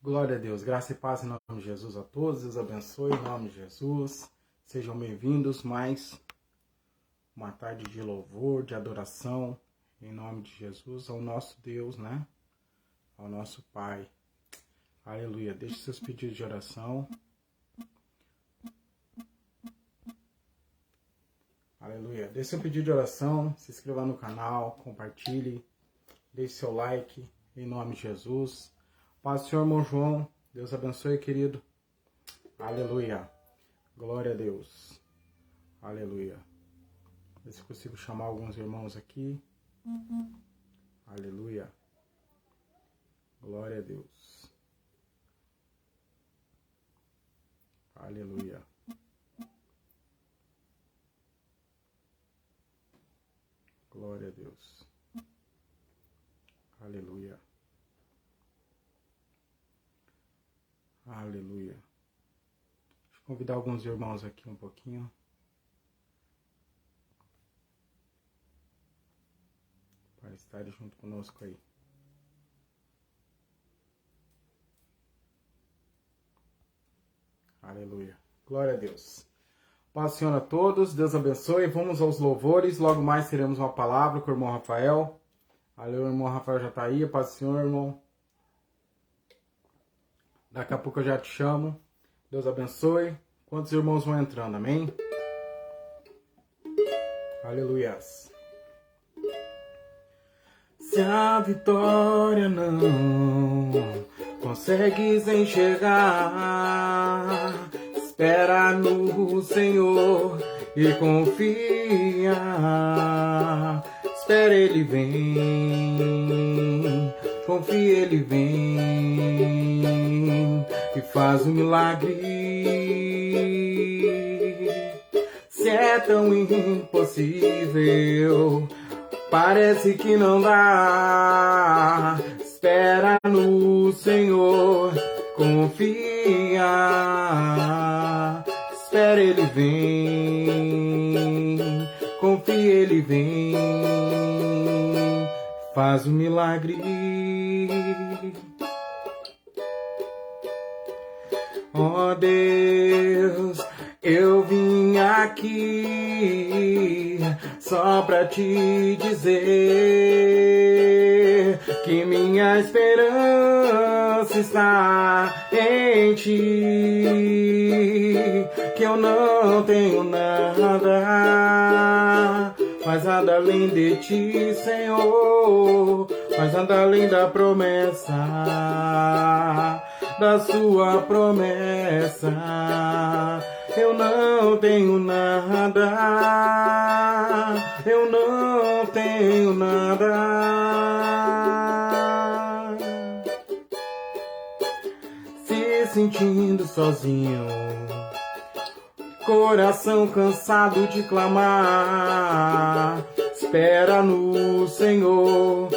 Glória a Deus, graça e paz em nome de Jesus a todos, Deus abençoe em nome de Jesus. Sejam bem-vindos mais uma tarde de louvor, de adoração, em nome de Jesus, ao nosso Deus, né? Ao nosso Pai. Aleluia. Deixe seus pedidos de oração. Aleluia. Deixe seu pedido de oração, se inscreva no canal, compartilhe, deixe seu like, em nome de Jesus. Paz do Senhor, irmão João. Deus abençoe, querido. Aleluia. Glória a Deus. Aleluia. Ver se consigo chamar alguns irmãos aqui. Aleluia. Glória a Deus. Aleluia. Glória a Deus. Aleluia. Aleluia. Deixa eu convidar alguns irmãos aqui um pouquinho. Para estarem junto conosco aí. Aleluia. Glória a Deus. Paz do Senhor a todos. Deus abençoe. Vamos aos louvores. Logo mais teremos uma palavra com o irmão Rafael. Aleluia, o irmão Rafael já está aí. Paz do Senhor, irmão. Daqui a pouco eu já te chamo. Deus abençoe. Quantos irmãos vão entrando? Amém? Aleluias. Se a vitória não consegues enxergar, espera no Senhor e confia. Espera, Ele vem. Confia, Ele vem e faz um milagre. Se é tão impossível, parece que não dá. Espera no Senhor, confia. Espera, Ele vem. Confia, Ele vem. Faz um milagre. Oh Deus, eu vim aqui só pra te dizer que minha esperança está em ti, que eu não tenho nada, mas nada além de ti, Senhor, mas nada além da promessa, da sua promessa. Eu não tenho nada, eu não tenho nada. Se sentindo sozinho, coração cansado de clamar, espera no Senhor,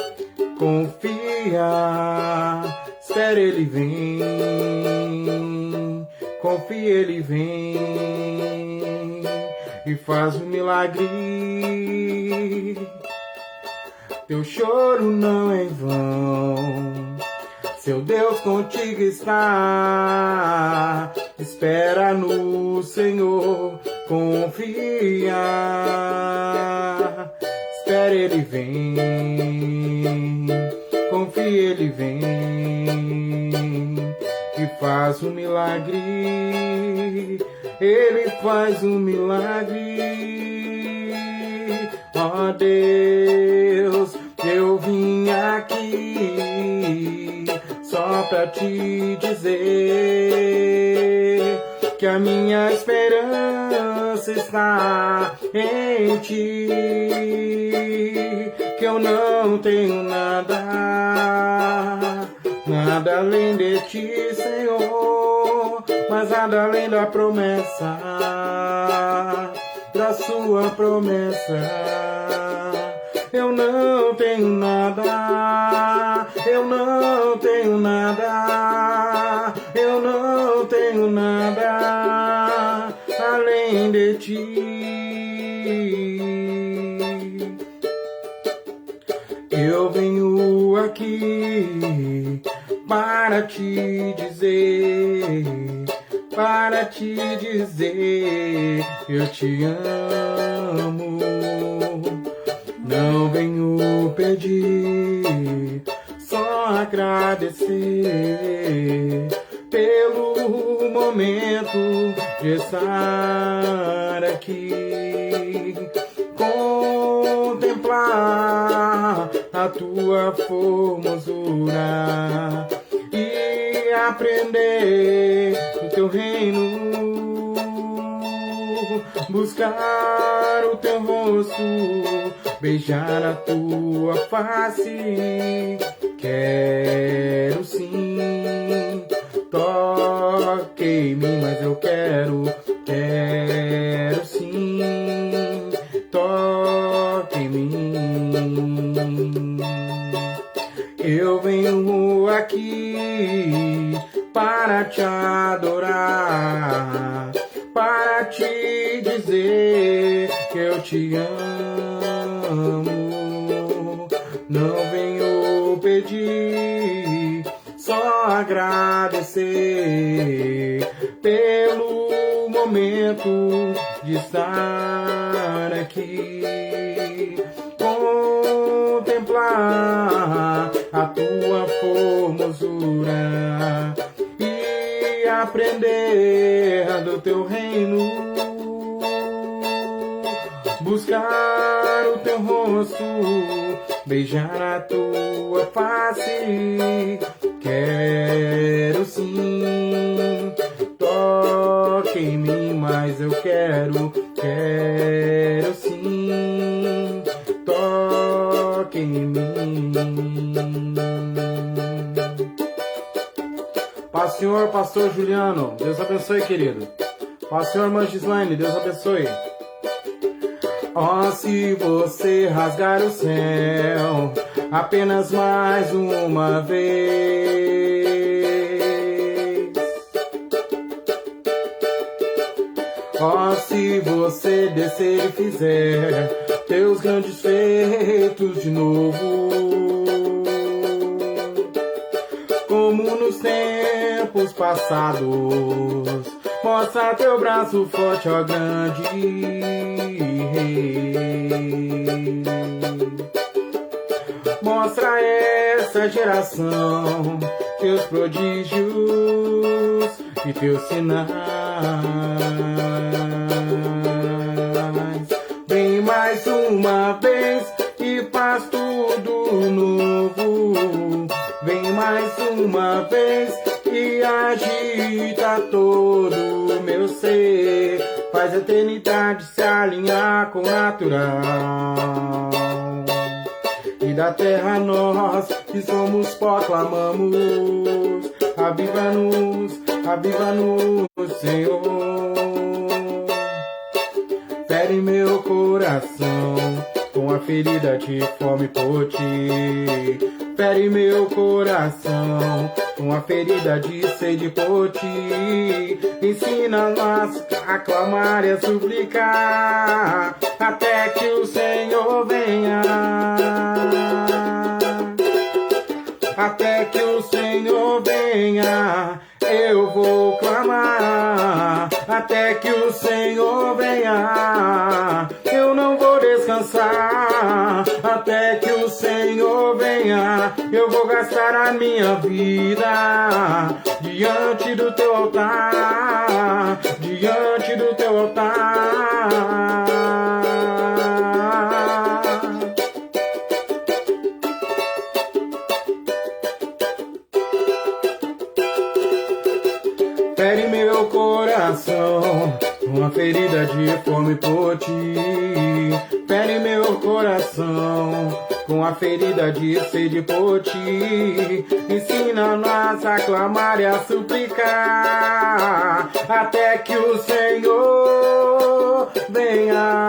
confia, espera, Ele vem, confia, Ele vem e faz um milagre. Teu choro não é em vão, seu Deus contigo está. Espera no Senhor, confia. Espera, Ele vem. Confia, Ele vem e faz um milagre. Ele faz um milagre. Ó Deus, eu vim aqui só pra te dizer que a minha esperança está em ti, que eu não tenho nada, nada além de ti, Senhor, mas nada além da promessa, da sua promessa. Eu não tenho nada, eu não tenho nada, eu não tenho nada além de ti. Eu venho aqui para te dizer, eu te amo. Não venho pedir, só agradecer pelo momento de estar aqui, contemplar a tua formosura e aprender o teu reino, buscar o teu rosto, beijar a tua face. Quero sim, toque em mim, mas eu quero sim, toque em mim. Eu venho aqui para te adorar, para te dizer que eu te amo. Não venho pedir, só agradecer pelo momento de estar aqui, contemplar a tua formosura e aprender do teu reino, buscar o teu rosto, beijar a tua face. Quero sim, toque em mim, mas eu quero sim, toque em mim. Paz, Senhor, pastor Juliano, Deus abençoe, querido. Paz, Senhor, irmã Gislaine, Deus abençoe. Oh, se você rasgar o céu apenas mais uma vez, oh, se você descer e fizer teus grandes feitos de novo, como nos tempos passados, mostra teu braço forte, ó grande Rei. Mostra essa geração teus prodígios e teus sinais. Vem mais uma vez e faz tudo novo. Vem mais uma vez e agita todo o meu ser. Faz a eternidade se alinhar com o natural. E da terra nós que somos pó clamamos. Aviva-nos, Senhor. Fere meu coração com a ferida de fome por ti. Fere meu coração com a ferida de sede por ti. Ensina-nos a clamar e a suplicar até que o Senhor venha. Até que o Senhor venha, eu vou clamar. Até que o Senhor venha, eu não vou descansar. Até que o Senhor venha, eu vou gastar a minha vida diante do teu altar, diante do teu altar. Fere meu coração, uma ferida de fome por ti. Fere meu coração, com a ferida de sede por ti. Ensina-nos a clamar e a suplicar, até que o Senhor venha.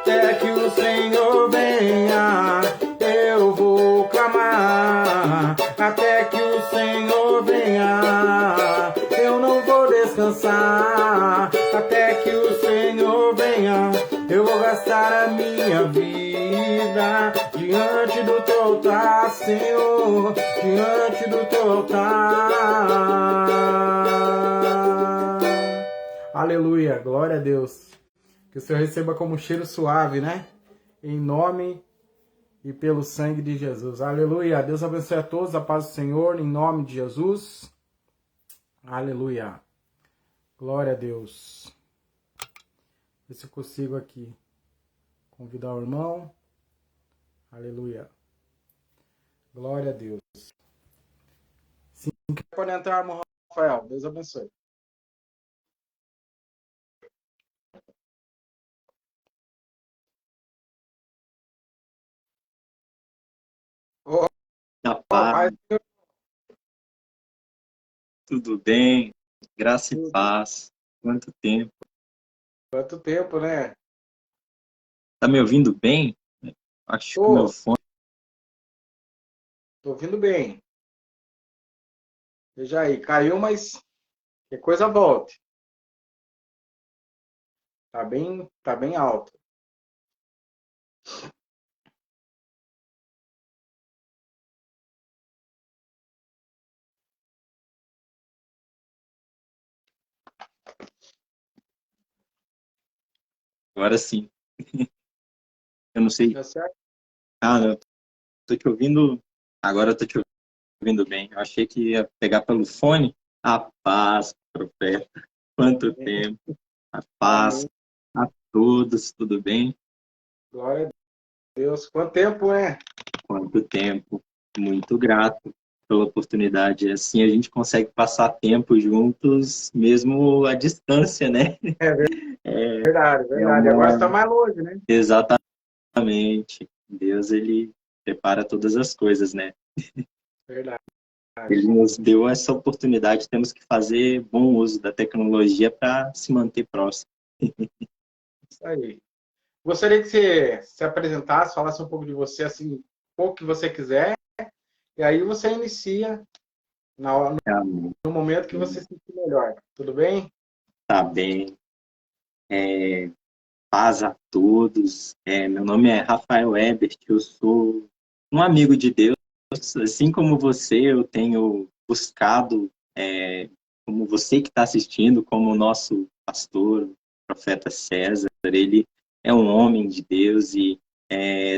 Até que o Senhor venha, eu vou clamar. Até que o Senhor venha, eu não vou descansar. Até que o Senhor venha, eu vou gastar a minha vida diante do teu altar, Senhor, diante do teu altar. Aleluia, glória a Deus. Que o Senhor receba como um cheiro suave, né? Em nome e pelo sangue de Jesus. Aleluia. Deus abençoe a todos, a paz do Senhor, em nome de Jesus. Aleluia. Glória a Deus. Ver se eu consigo aqui convidar o irmão. Aleluia. Glória a Deus. Sim, pode entrar, irmão Rafael. Deus abençoe. Paz. Tudo bem? Graça e paz. Quanto tempo? Quanto tempo, né? Tá me ouvindo bem? Acho que meu fone... Tô ouvindo bem. Veja aí, caiu, mas que coisa volte. Tá bem alto. Agora sim. Eu não sei. Tá certo? Eu tô te ouvindo. Agora eu tô te ouvindo bem. Eu achei que ia pegar pelo fone. A paz, profeta. Quanto tempo. A paz. Amém. A todos, tudo bem? Glória a Deus. Quanto tempo, né? Quanto tempo. Muito grato pela oportunidade. Assim a gente consegue passar tempo juntos, mesmo à distância, né? Verdade. É Agora está uma... mais longe, né? Exatamente. Deus, ele prepara todas as coisas, né? Verdade. Ele nos deu essa oportunidade, temos que fazer bom uso da tecnologia para se manter próximo. Isso aí. Gostaria que você se apresentasse, falasse um pouco de você, assim, um pouco que você quiser, e aí você inicia Amém. no momento que você se sentir melhor. Tudo bem? Tá bem. Paz a todos. Meu nome é Rafael Ebert, eu sou um amigo de Deus. Assim como você, eu tenho buscado, como você que está assistindo, como o nosso pastor, o profeta César, ele é um homem de Deus e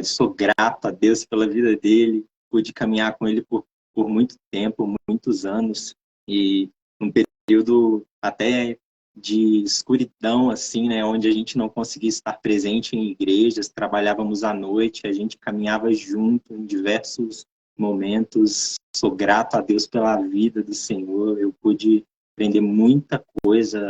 sou grato a Deus pela vida dele. Pude caminhar com ele por muito tempo, muitos anos, e um período até de escuridão, assim, né, onde a gente não conseguia estar presente em igrejas, trabalhávamos à noite, a gente caminhava junto em diversos momentos. Sou grato a Deus pela vida do Senhor, eu pude aprender muita coisa,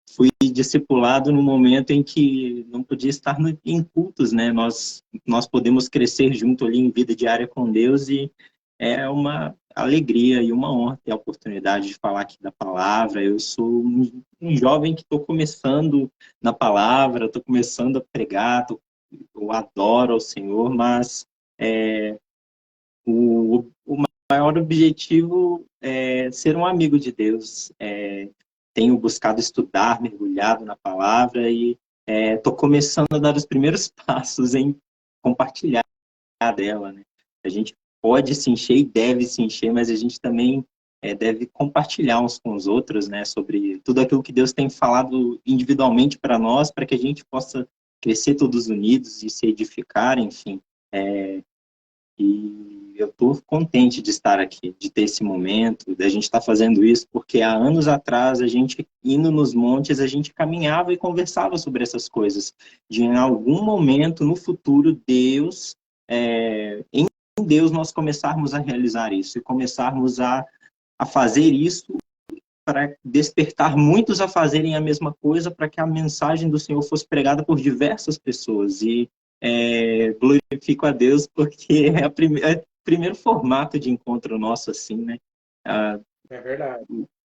fui discipulado no momento em que não podia estar em cultos, né, nós podemos crescer junto ali em vida diária com Deus e é uma alegria e uma honra ter a oportunidade de falar aqui da palavra. Eu sou um jovem que estou começando na palavra, estou começando a pregar, eu adoro ao Senhor, mas o maior objetivo é ser um amigo de Deus. Tenho buscado estudar, mergulhado na palavra e estou começando a dar os primeiros passos em compartilhar dela, né? A gente pode se encher e deve se encher, mas a gente também deve compartilhar uns com os outros, né, sobre tudo aquilo que Deus tem falado individualmente para nós, para que a gente possa crescer todos unidos e se edificar, enfim. E eu estou contente de estar aqui, de ter esse momento, da gente estar fazendo isso, porque há anos atrás, a gente indo nos montes, a gente caminhava e conversava sobre essas coisas. De em algum momento, no futuro, Deus, em Deus, nós começarmos a realizar isso e começarmos a fazer isso para despertar muitos a fazerem a mesma coisa, para que a mensagem do Senhor fosse pregada por diversas pessoas. E glorifico a Deus porque é o primeiro formato de encontro nosso, assim, né? É verdade.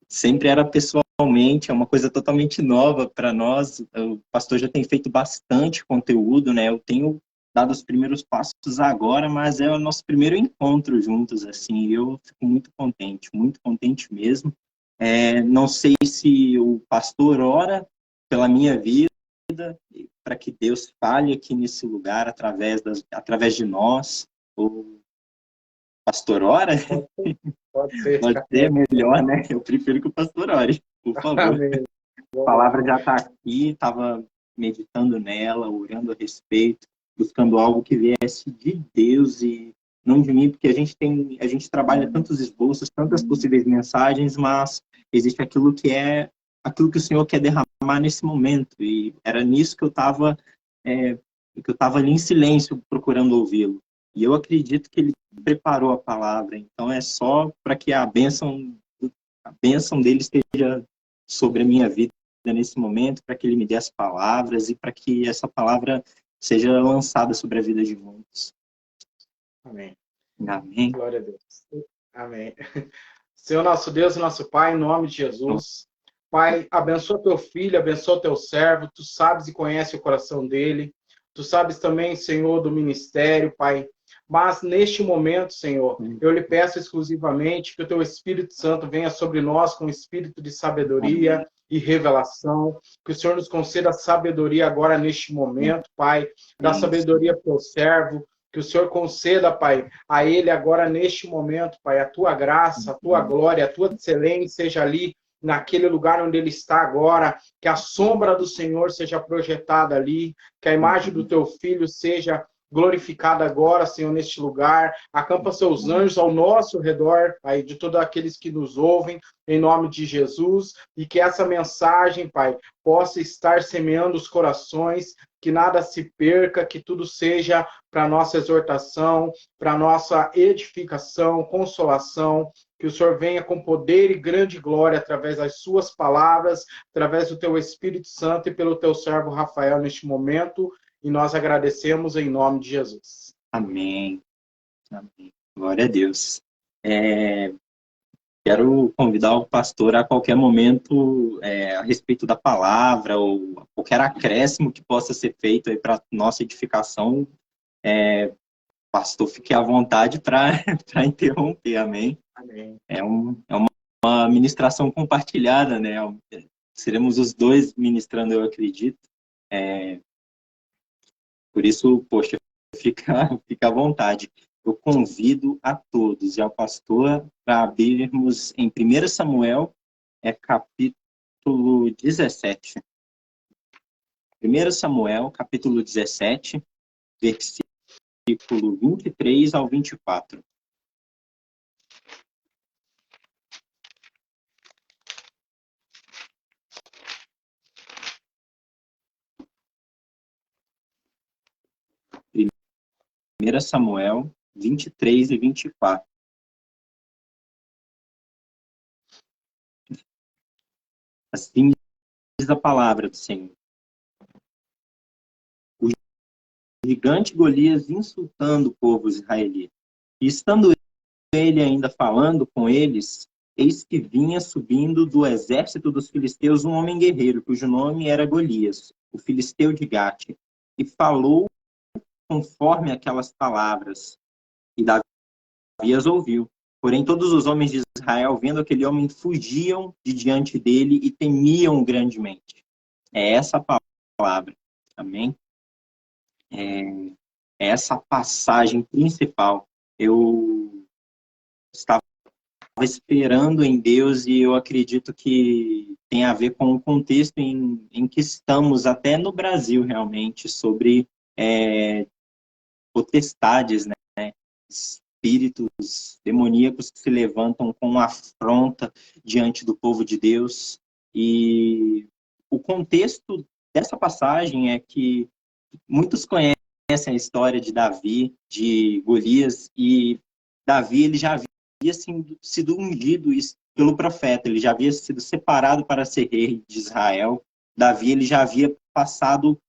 Sempre era pessoalmente, é uma coisa totalmente nova para nós. O pastor já tem feito bastante conteúdo, né? Eu tenho dado os primeiros passos agora, mas é o nosso primeiro encontro juntos, assim. E eu fico muito contente mesmo. Não sei se o pastor ora pela minha vida, para que Deus fale aqui nesse lugar através de nós. O pastor ora? Pode ser. Pode ser melhor, né? Eu prefiro que o pastor ore, por favor. Amém. A palavra já está aqui, estava meditando nela, orando a respeito, buscando algo que viesse de Deus e não de mim, porque a gente trabalha tantos esboços, tantas possíveis mensagens, mas existe aquilo que o Senhor quer derramar nesse momento, e era nisso que eu estava ali em silêncio procurando ouvi-lo. E eu acredito que ele preparou a palavra, então é só para que a bênção dele esteja sobre a minha vida nesse momento, para que ele me dê as palavras e para que essa palavra seja lançada sobre a vida de muitos. Amém. Amém. Glória a Deus. Amém. Senhor nosso Deus e nosso Pai, em nome de Jesus. Pai, abençoa teu filho, abençoa teu servo. Tu sabes e conheces o coração dele. Tu sabes também, Senhor, do ministério, Pai. Mas neste momento, Senhor, eu lhe peço exclusivamente que o teu Espírito Santo venha sobre nós com espírito de sabedoria e revelação. Que o Senhor nos conceda sabedoria agora neste momento, Pai. Dá sabedoria para o teu servo. Que o Senhor conceda, Pai, a ele agora neste momento, Pai, a tua graça, a tua glória, a tua excelência seja ali naquele lugar onde ele está agora, que a sombra do Senhor seja projetada ali, que a imagem do teu filho seja glorificada agora, Senhor, neste lugar. Acampa seus anjos ao nosso redor, Pai, de todos aqueles que nos ouvem, em nome de Jesus, e que essa mensagem, Pai, possa estar semeando os corações, que nada se perca, que tudo seja para nossa exortação, para nossa edificação, consolação, que o Senhor venha com poder e grande glória através das suas palavras, através do teu Espírito Santo e pelo teu servo Rafael neste momento, e nós agradecemos em nome de Jesus. Amém. Amém. Glória a Deus. Quero convidar o pastor a qualquer momento a respeito da palavra ou qualquer acréscimo que possa ser feito aí para nossa edificação. Pastor, fique à vontade para interromper, amém? Amém. É uma ministração compartilhada, né? Seremos os dois ministrando, eu acredito. Por isso, poxa, fica à vontade. Eu convido a todos e ao pastor para abrirmos em 1 Samuel, capítulo 17. 1 Samuel, capítulo 17, versículo 23 ao 24. Primeira Samuel 23 e 24. Assim diz a palavra do Senhor. O gigante Golias insultando o povo israelita. E estando ele ainda falando com eles, eis que vinha subindo do exército dos filisteus um homem guerreiro, cujo nome era Golias, o filisteu de Gate, e falou conforme aquelas palavras. E Davi as ouviu. Porém, todos os homens de Israel, vendo aquele homem, fugiam de diante dele e temiam grandemente. É essa a palavra. Amém? É essa passagem principal. Eu estava esperando em Deus e eu acredito que tem a ver com o contexto em que estamos, até no Brasil, realmente, sobre potestades, né? Espíritos demoníacos que se levantam com afronta diante do povo de Deus. E o contexto dessa passagem é que muitos conhecem a história de Davi, de Golias, e Davi ele já havia sido ungido pelo profeta, ele já havia sido separado para ser rei de Israel. Davi ele já havia passado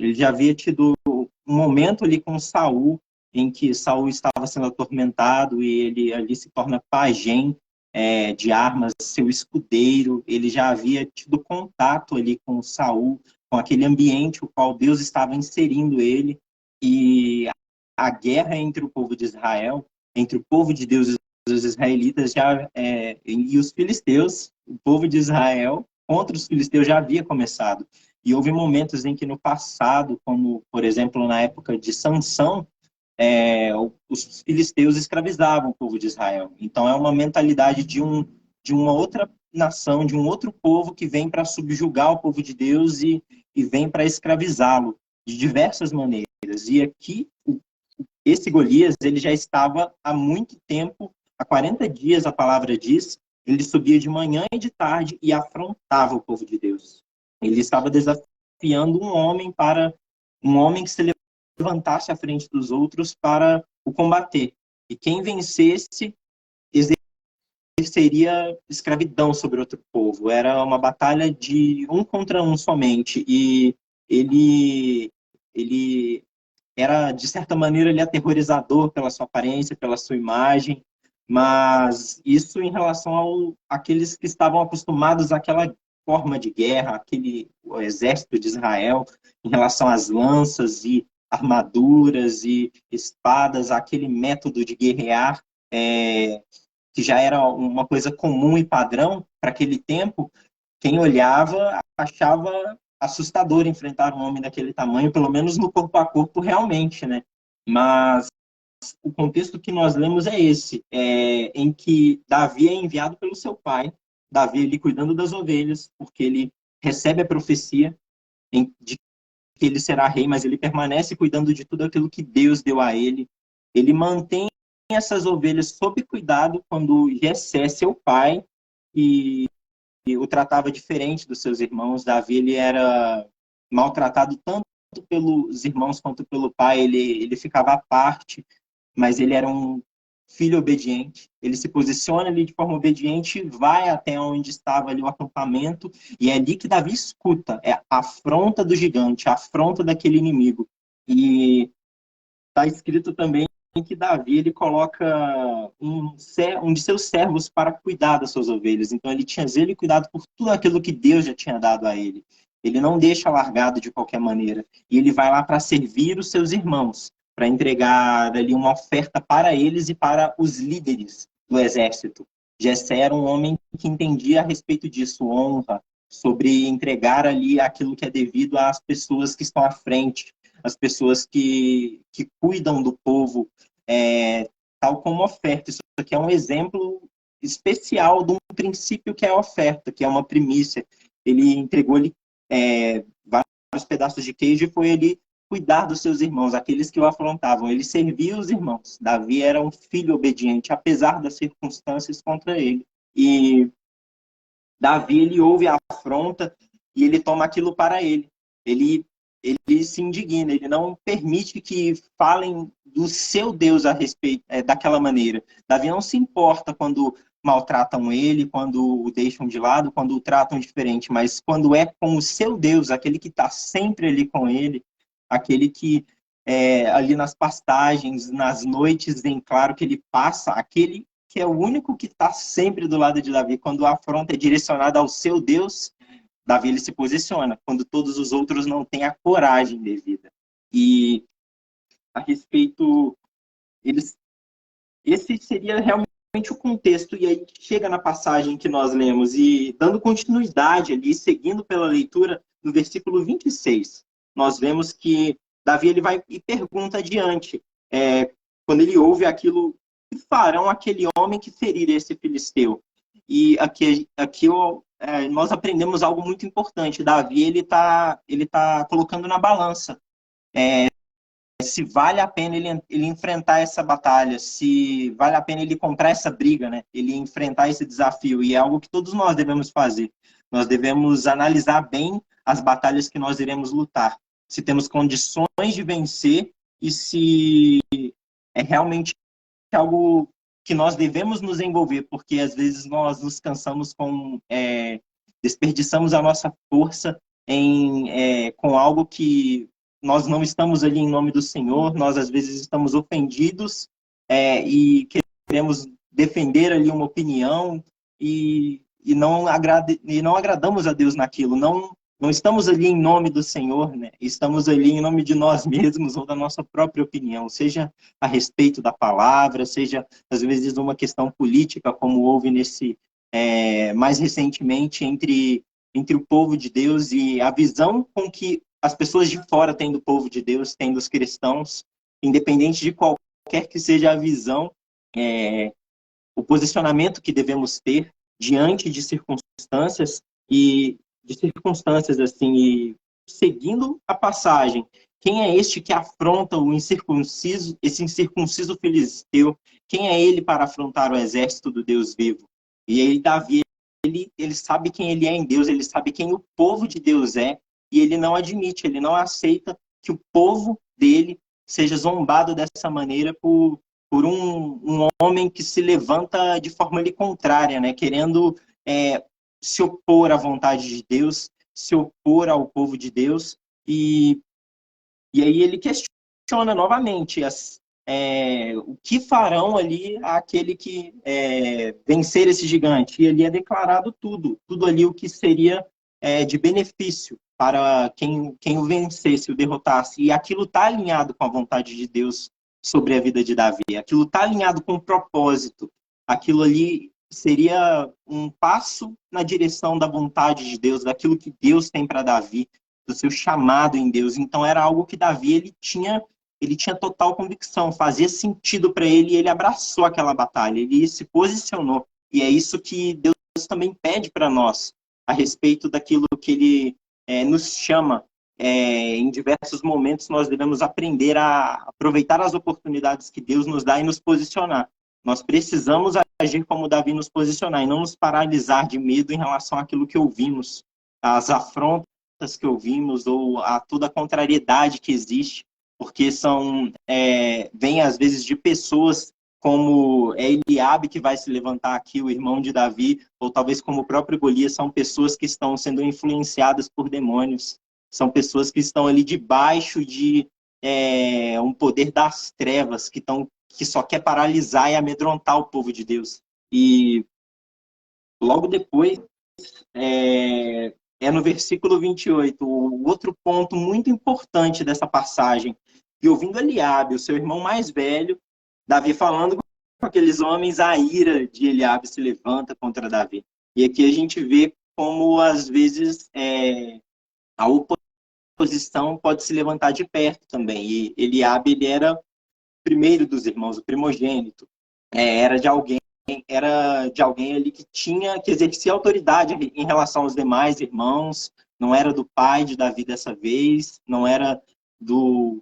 ele já havia tido um momento ali com Saul, em que Saul estava sendo atormentado e ele ali se torna pajem de armas, seu escudeiro. Ele já havia tido contato ali com Saul, com aquele ambiente o qual Deus estava inserindo ele, e a guerra entre o povo de Israel, entre o povo de Deus e os israelitas e os filisteus, o povo de Israel contra os filisteus já havia começado. E houve momentos em que no passado, como, por exemplo, na época de Sansão, os filisteus escravizavam o povo de Israel. Então é uma mentalidade de uma outra nação, de um outro povo que vem para subjugar o povo de Deus e vem para escravizá-lo de diversas maneiras. E aqui, esse Golias, ele já estava há muito tempo, há 40 dias, a palavra diz, ele subia de manhã e de tarde e afrontava o povo de Deus. Ele estava desafiando um homem que se levantasse à frente dos outros para o combater. E quem vencesse exerceria escravidão sobre outro povo. Era uma batalha de um contra um somente. E ele era, de certa maneira, ele aterrorizador pela sua aparência, pela sua imagem, mas isso em relação àqueles que estavam acostumados àquela forma de guerra, o exército de Israel, em relação às lanças e armaduras e espadas, aquele método de guerrear, que já era uma coisa comum e padrão para aquele tempo. Quem olhava achava assustador enfrentar um homem daquele tamanho, pelo menos no corpo a corpo realmente, né? Mas o contexto que nós lemos é esse, em que Davi é enviado pelo seu pai, Davi ele cuidando das ovelhas, porque ele recebe a profecia de que ele será rei, mas ele permanece cuidando de tudo aquilo que Deus deu a ele. Ele mantém essas ovelhas sob cuidado quando Jessé, seu pai, e o tratava diferente dos seus irmãos. Davi ele era maltratado tanto pelos irmãos quanto pelo pai. Ele ficava à parte, mas ele era um filho obediente. Ele se posiciona ali de forma obediente, vai até onde estava ali o acampamento, e é ali que Davi escuta a afronta do gigante, a afronta daquele inimigo. E está escrito também que Davi ele coloca um de seus servos para cuidar das suas ovelhas. Então ele tinha zelo e cuidado por tudo aquilo que Deus já tinha dado a ele. Ele não deixa largado de qualquer maneira. E ele vai lá para servir os seus irmãos, para entregar ali uma oferta para eles e para os líderes do exército. Jessé era um homem que entendia a respeito disso, honra, sobre entregar ali aquilo que é devido às pessoas que estão à frente, as pessoas que cuidam do povo, tal como oferta. Isso aqui é um exemplo especial de um princípio que é a oferta, que é uma primícia. Ele entregou-lhe vários pedaços de queijo e foi ali cuidar dos seus irmãos, aqueles que o afrontavam. Ele servia os irmãos. Davi era um filho obediente, apesar das circunstâncias contra ele. E Davi, ele ouve a afronta e ele toma aquilo para ele. Ele se indigna, ele não permite que falem do seu Deus a respeito daquela maneira. Davi não se importa quando maltratam ele, quando o deixam de lado, quando o tratam diferente, mas quando é com o seu Deus, aquele que está sempre ali com ele, aquele que ali nas pastagens, nas noites em claro que ele passa, aquele que é o único que está sempre do lado de Davi, quando a afronta é direcionada ao seu Deus, Davi ele se posiciona, quando todos os outros não têm a coragem devida. E a respeito, esse seria realmente o contexto, e aí chega na passagem que nós lemos, e dando continuidade ali, seguindo pela leitura, no versículo 26, nós vemos que Davi ele vai e pergunta adiante, quando ele ouve aquilo, que farão aquele homem que ferir esse filisteu? E aqui nós aprendemos algo muito importante. Davi ele tá colocando na balança se vale a pena ele enfrentar essa batalha, se vale a pena ele comprar essa briga, né? Ele enfrentar esse desafio. E é algo que todos nós devemos fazer. Nós devemos analisar bem as batalhas que nós iremos lutar. Se temos condições de vencer e se é realmente algo que nós devemos nos envolver, porque às vezes nós nos cansamos desperdiçamos a nossa força com algo que nós não estamos ali em nome do Senhor, nós às vezes estamos ofendidos e queremos defender ali uma opinião e não agradamos a Deus naquilo, não estamos ali em nome do Senhor, né? Estamos ali em nome de nós mesmos ou da nossa própria opinião, seja a respeito da palavra, seja às vezes uma questão política, como houve mais recentemente entre entre o povo de Deus e a visão com que as pessoas de fora têm do povo de Deus, têm dos cristãos, independente de qualquer que seja a visão, o posicionamento que devemos ter diante de circunstâncias assim, e seguindo a passagem. Quem é este que afronta o incircunciso, esse incircunciso filisteu? Quem é ele para afrontar o exército do Deus vivo? E aí Davi, ele sabe quem ele é em Deus, ele sabe quem o povo de Deus é, e ele não admite, ele não aceita que o povo dele seja zombado dessa maneira por um homem que se levanta de forma ali contrária, né? Querendo se opor à vontade de Deus, se opor ao povo de Deus, e aí ele questiona novamente o que farão ali aquele que vencer esse gigante. E ali é declarado tudo ali o que seria de benefício para quem o vencesse, o derrotasse. E aquilo está alinhado com a vontade de Deus sobre a vida de Davi. Aquilo está alinhado com o propósito. Aquilo ali seria um passo na direção da vontade de Deus, daquilo que Deus tem para Davi, do seu chamado em Deus. Então era algo que Davi ele tinha total convicção, fazia sentido para ele e ele abraçou aquela batalha, ele se posicionou. E é isso que Deus também pede para nós, a respeito daquilo que ele nos chama. Em diversos momentos nós devemos aprender a aproveitar as oportunidades que Deus nos dá e nos posicionar. Nós precisamos agir como Davi nos posicionar e não nos paralisar de medo em relação àquilo que ouvimos, às afrontas que ouvimos ou a toda a contrariedade que existe, porque vem às vezes de pessoas como Eliabe, que vai se levantar aqui, o irmão de Davi, ou talvez como o próprio Golias, são pessoas que estão sendo influenciadas por demônios, são pessoas que estão ali debaixo de um poder das trevas, que só quer paralisar e amedrontar o povo de Deus. E logo depois, no versículo 28, o outro ponto muito importante dessa passagem. E ouvindo Eliabe, o seu irmão mais velho, Davi falando com aqueles homens, a ira de Eliabe se levanta contra Davi. E aqui a gente vê como, às vezes, a oposição pode se levantar de perto também. E Eliabe, ele era o primeiro dos irmãos, o primogênito. Era de alguém ali que exercia autoridade em relação aos demais irmãos, não era do pai de Davi dessa vez, não era dos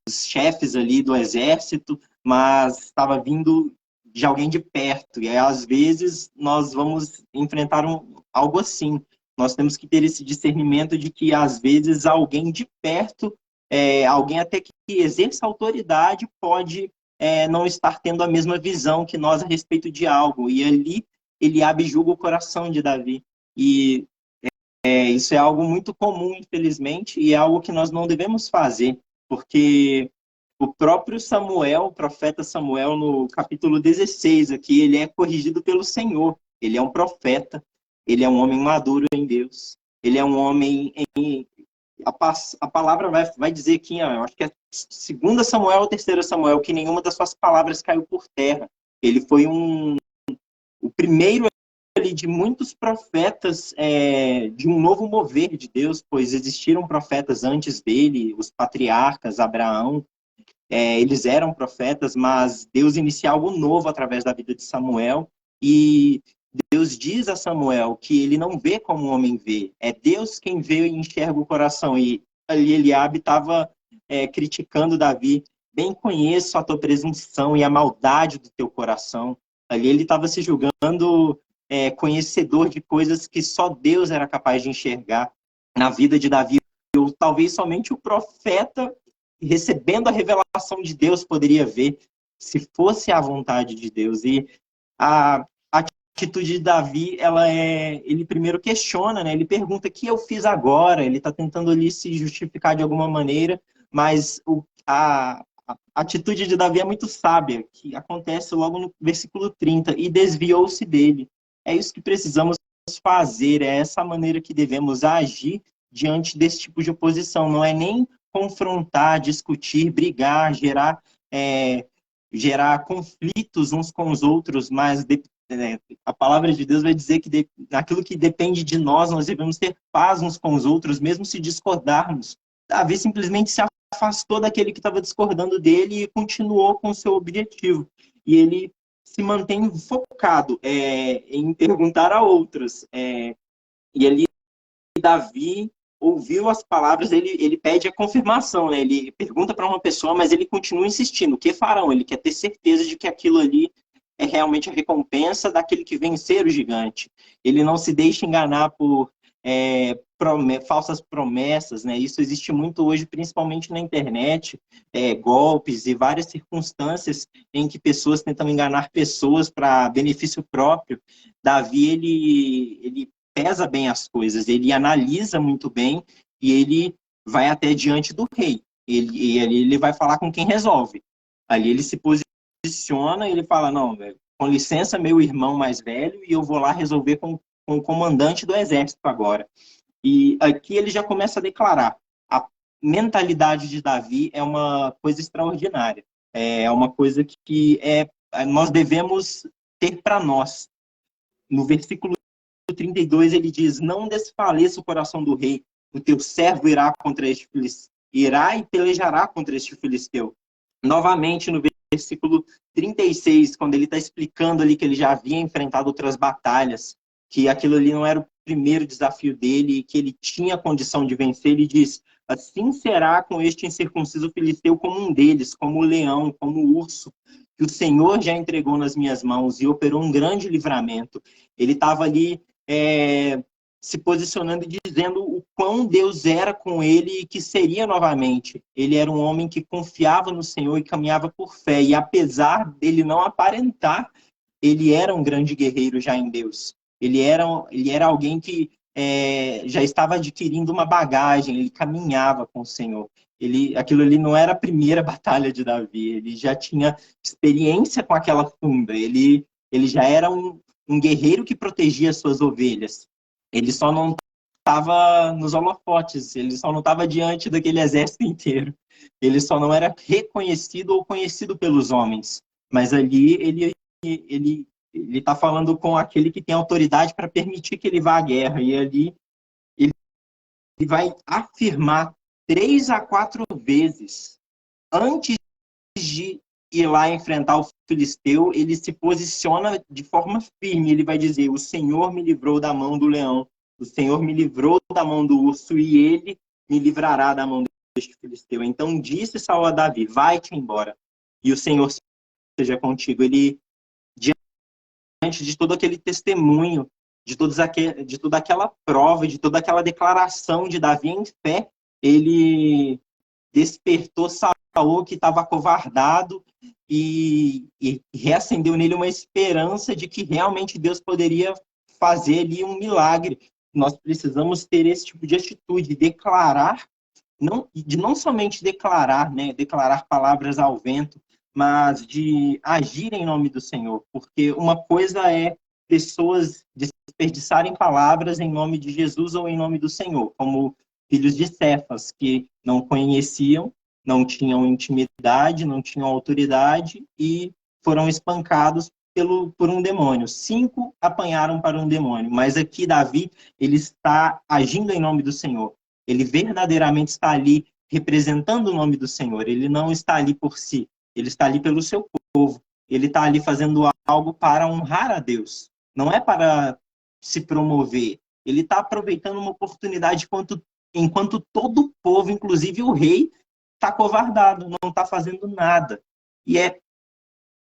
chefes ali do exército, mas estava vindo de alguém de perto. E aí, às vezes nós vamos enfrentar algo assim. Nós temos que ter esse discernimento de que, às vezes, alguém de perto, alguém até que exerça autoridade, pode não estar tendo a mesma visão que nós a respeito de algo. E ali, Eliabe julga o coração de Davi. E isso é algo muito comum, infelizmente, e é algo que nós não devemos fazer, porque o próprio Samuel, o profeta Samuel, no capítulo 16 aqui, ele é corrigido pelo Senhor. Ele é um profeta, ele é um homem maduro em Deus, ele é um homem em... A palavra vai dizer aqui, eu acho que é 2 Samuel ou 3 Samuel, que nenhuma das suas palavras caiu por terra. Ele foi o primeiro ali de muitos profetas de um novo mover de Deus, pois existiram profetas antes dele, os patriarcas, Abraão, eles eram profetas, mas Deus inicia algo novo através da vida de Samuel, e Deus diz a Samuel que ele não vê como o homem vê, é Deus quem vê e enxerga o coração. E ali Eliabe estava criticando Davi: bem conheço a tua presunção e a maldade do teu coração. Ali ele estava se julgando conhecedor de coisas que só Deus era capaz de enxergar na vida de Davi, ou talvez somente o profeta recebendo a revelação de Deus poderia ver, se fosse a vontade de Deus. E a atitude de Davi, ele primeiro questiona, né? Ele pergunta: o que eu fiz agora? Ele está tentando ali se justificar de alguma maneira, mas a atitude de Davi é muito sábia, que acontece logo no versículo 30, e desviou-se dele. É isso que precisamos fazer, é essa maneira que devemos agir diante desse tipo de oposição. Não é nem confrontar, discutir, brigar, gerar conflitos uns com os outros, mas né? A palavra de Deus vai dizer que naquilo que depende de nós, nós devemos ter paz uns com os outros, mesmo se discordarmos. Davi simplesmente se afastou daquele que estava discordando dele e continuou com o seu objetivo. E ele se mantém focado em perguntar a outros. E ali, Davi ouviu as palavras, ele pede a confirmação, né? Ele pergunta para uma pessoa, mas ele continua insistindo. O que farão? Ele quer ter certeza de que aquilo ali é realmente a recompensa daquele que vencer o gigante. Ele não se deixa enganar por falsas promessas, né? Isso existe muito hoje, principalmente na internet, golpes e várias circunstâncias em que pessoas tentam enganar pessoas para benefício próprio. Davi, ele pesa bem as coisas, ele analisa muito bem e ele vai até diante do rei. Ele vai falar com quem resolve. Ali ele se posiciona e ele fala, não, velho, com licença, meu irmão mais velho, e eu vou lá resolver com o comandante do exército agora. E aqui ele já começa a declarar. A mentalidade de Davi é uma coisa extraordinária. É uma coisa que nós devemos ter para nós. No versículo 32 ele diz, não desfaleça o coração do rei, o teu servo irá contra este filisteu, irá e pelejará contra este filisteu. Novamente no versículo 36, quando ele está explicando ali que ele já havia enfrentado outras batalhas, que aquilo ali não era o primeiro desafio dele e que ele tinha condição de vencer, ele diz, assim será com este incircunciso filisteu como um deles, como o leão, como o urso, que o Senhor já entregou nas minhas mãos e operou um grande livramento. Ele estava ali se posicionando e dizendo o quão Deus era com ele e que seria novamente. Ele era um homem que confiava no Senhor e caminhava por fé. E apesar dele não aparentar, ele era um grande guerreiro já em Deus. Ele era alguém que já estava adquirindo uma bagagem, ele caminhava com o Senhor. Aquilo ali não era a primeira batalha de Davi, ele já tinha experiência com aquela funda, ele já era um guerreiro que protegia as suas ovelhas. Ele só não estava nos holofotes, ele só não estava diante daquele exército inteiro. Ele só não era reconhecido ou conhecido pelos homens. Mas ali ele está falando com aquele que tem autoridade para permitir que ele vá à guerra. E ali ele vai afirmar 3 a 4 vezes antes de ir lá enfrentar o filisteu, ele se posiciona de forma firme. Ele vai dizer, o Senhor me livrou da mão do leão, o Senhor me livrou da mão do urso e ele me livrará da mão deste filisteu. Então disse Saul a Davi, vai-te embora e o Senhor seja contigo. Ele, diante de todo aquele testemunho, de toda aquela prova, de toda aquela declaração de Davi em fé, ele despertou Saul, que estava acovardado, e reacendeu nele uma esperança de que realmente Deus poderia fazer ali um milagre. Nós precisamos ter esse tipo de atitude, declarar, não somente declarar, né, declarar palavras ao vento, mas de agir em nome do Senhor, porque uma coisa é pessoas desperdiçarem palavras em nome de Jesus ou em nome do Senhor, como filhos de Cefas, que não conheciam, não tinham intimidade, não tinham autoridade e foram espancados por um demônio. 5 apanharam para um demônio, mas aqui Davi, ele está agindo em nome do Senhor. Ele verdadeiramente está ali representando o nome do Senhor. Ele não está ali por si, ele está ali pelo seu povo. Ele está ali fazendo algo para honrar a Deus. Não é para se promover. Ele está aproveitando uma oportunidade enquanto todo o povo, inclusive o rei, está acovardado, não está fazendo nada. E é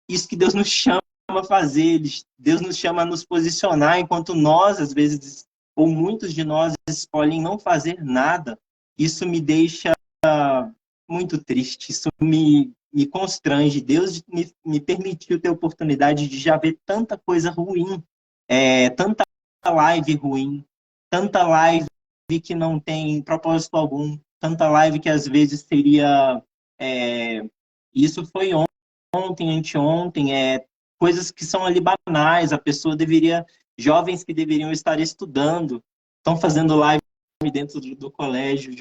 isso que Deus nos chama a fazer. Deus nos chama a nos posicionar, enquanto nós, às vezes, ou muitos de nós, escolhem não fazer nada. Isso me deixa muito triste, isso me constrange. Deus me permitiu ter a oportunidade de já ver tanta coisa ruim, tanta live ruim, tanta live que não tem propósito algum, tanta live que às vezes seria... isso foi ontem, anteontem, coisas que são ali banais, jovens que deveriam estar estudando, estão fazendo live dentro do colégio,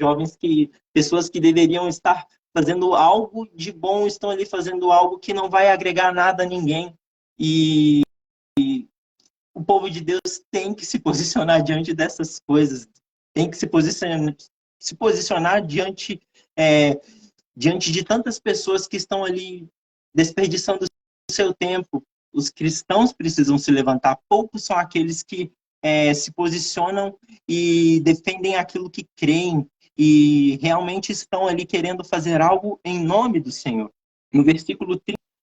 pessoas que deveriam estar fazendo algo de bom, estão ali fazendo algo que não vai agregar nada a ninguém. E o povo de Deus tem que se posicionar diante dessas coisas, tem que se posicionar diante, diante de tantas pessoas que estão ali desperdiçando o seu tempo. Os cristãos precisam se levantar, poucos são aqueles que se posicionam e defendem aquilo que creem e realmente estão ali querendo fazer algo em nome do Senhor. No versículo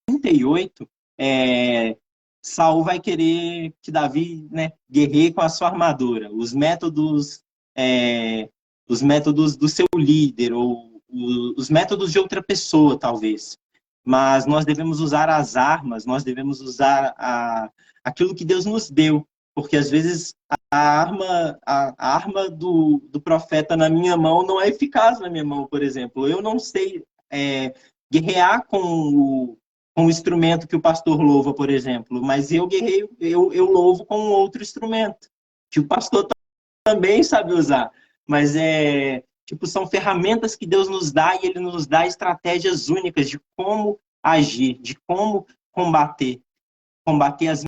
38, Saul vai querer que Davi, né, guerreie com a sua armadura. Os métodos do seu líder, ou os métodos de outra pessoa, talvez. Mas nós devemos usar as armas, nós devemos usar aquilo que Deus nos deu. Porque, às vezes, a arma do profeta na minha mão não é eficaz na minha mão, por exemplo. Eu não sei guerrear com o instrumento que o pastor louva, por exemplo, mas eu guerreio, eu louvo com outro instrumento, que o pastor também sabe usar. Mas são ferramentas que Deus nos dá e Ele nos dá estratégias únicas de como agir, de como combater as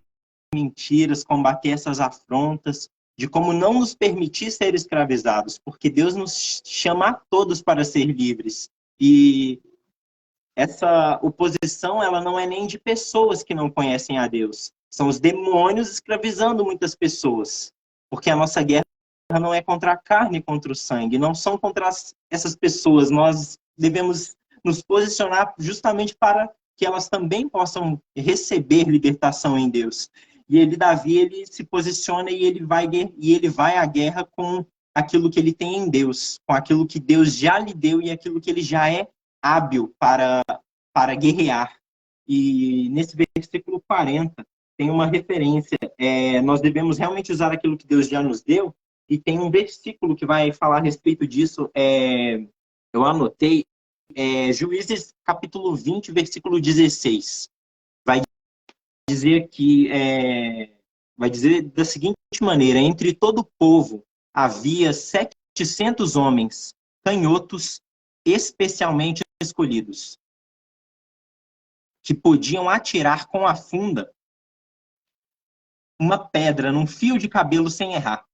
mentiras, combater essas afrontas, de como não nos permitir ser escravizados, porque Deus nos chama a todos para ser livres. E essa oposição, ela não é nem de pessoas que não conhecem a Deus. São os demônios escravizando muitas pessoas. Porque a nossa guerra não é contra a carne e contra o sangue. Não são contra essas pessoas. Nós devemos nos posicionar justamente para que elas também possam receber libertação em Deus. E Davi, ele se posiciona e ele vai à guerra com aquilo que ele tem em Deus, com aquilo que Deus já lhe deu e aquilo que ele já é hábil para guerrear. E nesse versículo 40 tem uma referência. Nós devemos realmente usar aquilo que Deus já nos deu, e tem um versículo que vai falar a respeito disso. Eu anotei, Juízes capítulo 20, versículo 16. Vai dizer da seguinte maneira: entre todo o povo havia 700 homens, canhotos, especialmente escolhidos, que podiam atirar com a funda uma pedra num fio de cabelo sem errar.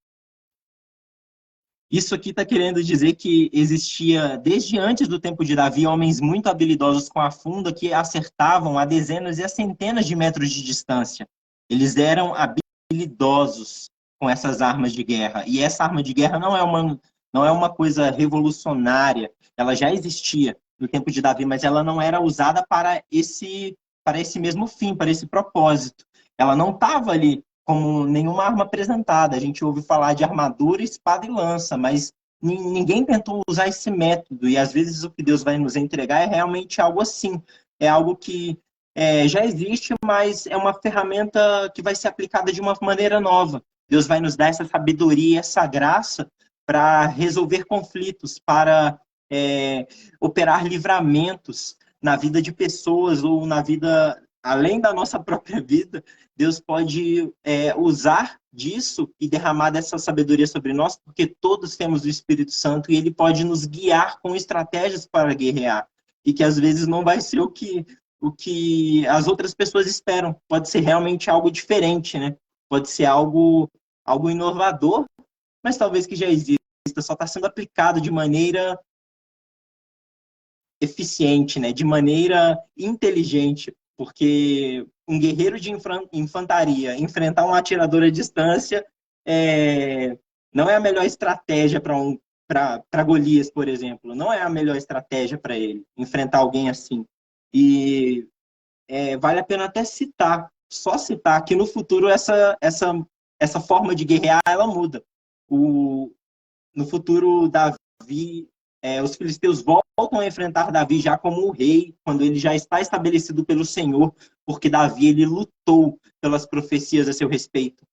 Isso aqui está querendo dizer que existia, desde antes do tempo de Davi, homens muito habilidosos com a funda que acertavam a dezenas e a centenas de metros de distância. Eles eram habilidosos com essas armas de guerra. E essa arma de guerra não é uma coisa revolucionária. Ela já existia no tempo de Davi, mas ela não era usada para esse mesmo fim, para esse propósito. Ela não estava ali como nenhuma arma apresentada. A gente ouve falar de armadura, espada e lança, mas ninguém tentou usar esse método. E às vezes o que Deus vai nos entregar é realmente algo assim. É algo que já existe, mas é uma ferramenta que vai ser aplicada de uma maneira nova. Deus vai nos dar essa sabedoria, essa graça para resolver conflitos, para operar livramentos na vida de pessoas ou na vida, além da nossa própria vida. Deus pode usar disso e derramar dessa sabedoria sobre nós, porque todos temos o Espírito Santo e Ele pode nos guiar com estratégias para guerrear. E que às vezes não vai ser o que as outras pessoas esperam. Pode ser realmente algo diferente, né? Pode ser algo inovador, mas talvez que já exista, só está sendo aplicado de maneira eficiente, né? De maneira inteligente. Porque um guerreiro de infantaria enfrentar um atirador à distância não é a melhor estratégia para Golias, por exemplo. Não é a melhor estratégia para ele enfrentar alguém assim. E vale a pena até só citar que no futuro essa forma de guerrear, ela muda. No futuro, Davi, os filisteus voltam a enfrentar Davi já como o rei, quando ele já está estabelecido pelo Senhor, porque Davi, ele lutou pelas profecias a seu respeito.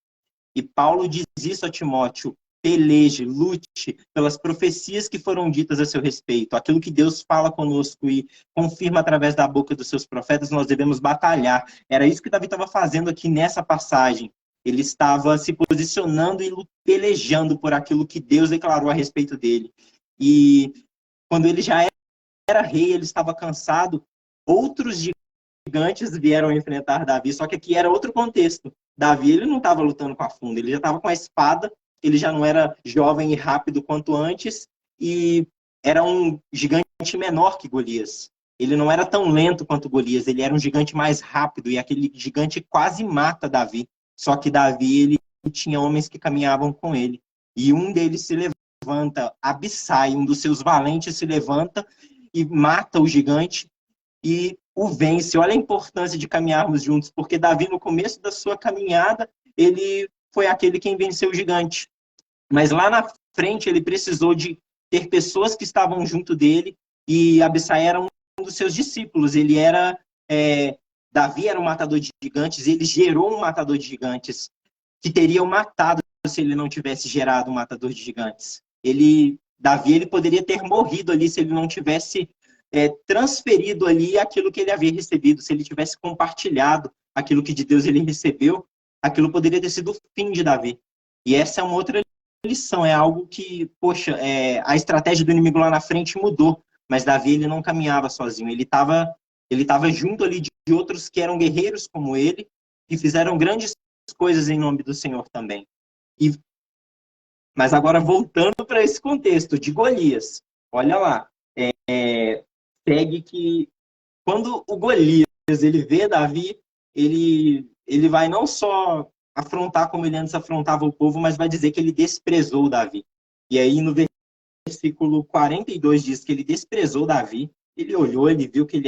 E Paulo diz isso a Timóteo: peleje, lute pelas profecias que foram ditas a seu respeito. Aquilo que Deus fala conosco e confirma através da boca dos seus profetas, nós devemos batalhar. Era isso que Davi estava fazendo aqui nessa passagem. Ele estava se posicionando e pelejando por aquilo que Deus declarou a respeito dele. E quando ele já era rei, ele estava cansado. Outros de gigantes vieram enfrentar Davi, só que aqui era outro contexto. Davi, ele não estava lutando com a funda, ele já estava com a espada, ele já não era jovem e rápido quanto antes, e era um gigante menor que Golias. Ele não era tão lento quanto Golias, ele era um gigante mais rápido, e aquele gigante quase mata Davi. Só que Davi, ele tinha homens que caminhavam com ele. E um deles se levanta, Abissai, um dos seus valentes se levanta e mata o gigante e o vence. Olha a importância de caminharmos juntos, porque Davi, no começo da sua caminhada, ele foi aquele quem venceu o gigante. Mas lá na frente, ele precisou de ter pessoas que estavam junto dele, e Abissai era um dos seus discípulos. Ele era... Davi era um matador de gigantes, ele gerou um matador de gigantes, que teria o matado se ele não tivesse gerado um matador de gigantes. Davi, ele poderia ter morrido ali se ele não tivesse transferido ali aquilo que ele havia recebido, se ele tivesse compartilhado aquilo que de Deus ele recebeu, aquilo poderia ter sido o fim de Davi. E essa é uma outra lição, é algo que, poxa, a estratégia do inimigo lá na frente mudou, mas Davi, ele não caminhava sozinho, ele estava junto ali de outros que eram guerreiros como ele, e fizeram grandes coisas em nome do Senhor também. Mas agora, voltando para esse contexto de Golias, olha lá, segue que quando o Golias ele vê Davi, ele vai não só afrontar como ele antes afrontava o povo, mas vai dizer que ele desprezou Davi. E aí no versículo 42 diz que ele desprezou Davi, ele olhou, ele viu que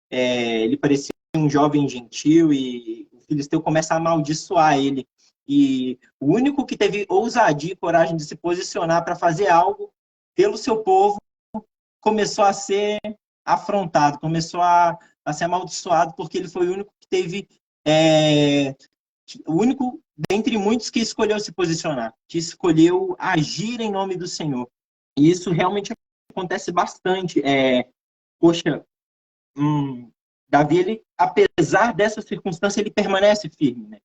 ele parecia um jovem gentil, e o filisteu começa a amaldiçoar ele. E o único que teve ousadia e coragem de se posicionar para fazer algo pelo seu povo começou a ser afrontado, começou a ser amaldiçoado, porque ele foi o único que teve, o único dentre muitos que escolheu se posicionar, que escolheu agir em nome do Senhor. E isso realmente acontece bastante. Poxa, Davi, ele, apesar dessa circunstância, ele permanece firme, né?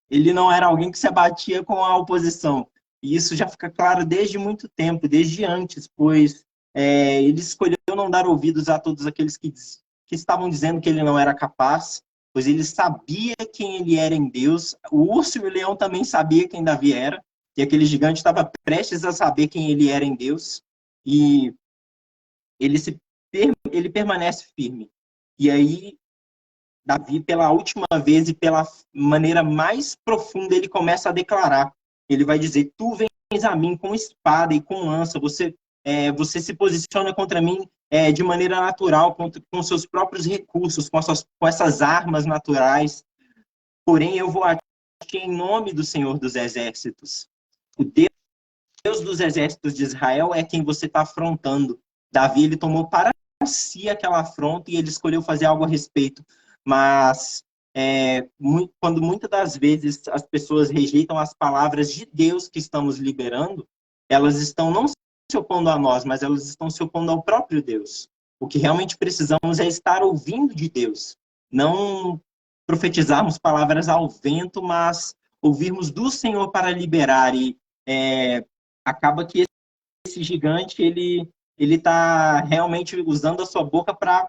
Ele não era alguém que se abatia com a oposição. E isso já fica claro desde muito tempo, desde antes, pois ele escolheu não dar ouvidos a todos aqueles que estavam dizendo que ele não era capaz, pois ele sabia quem ele era em Deus. O urso e o leão também sabiam quem Davi era, e aquele gigante estava prestes a saber quem ele era em Deus, e ele permanece firme. E aí, Davi, pela última vez e pela maneira mais profunda, ele começa a declarar. Ele vai dizer: tu vens a mim com espada e com lança, você se posiciona contra mim de maneira natural, com seus próprios recursos, com essas armas naturais. Porém, eu vou a ti em nome do Senhor dos Exércitos. O Deus dos Exércitos de Israel é quem você está afrontando. Davi, ele tomou para si aquela afronta e ele escolheu fazer algo a respeito. Mas quando muitas das vezes as pessoas rejeitam as palavras de Deus que estamos liberando, elas estão não se opondo a nós, mas elas estão se opondo ao próprio Deus. O que realmente precisamos é estar ouvindo de Deus. Não profetizarmos palavras ao vento, mas ouvirmos do Senhor para liberar. E acaba que esse gigante, ele está realmente usando a sua boca para...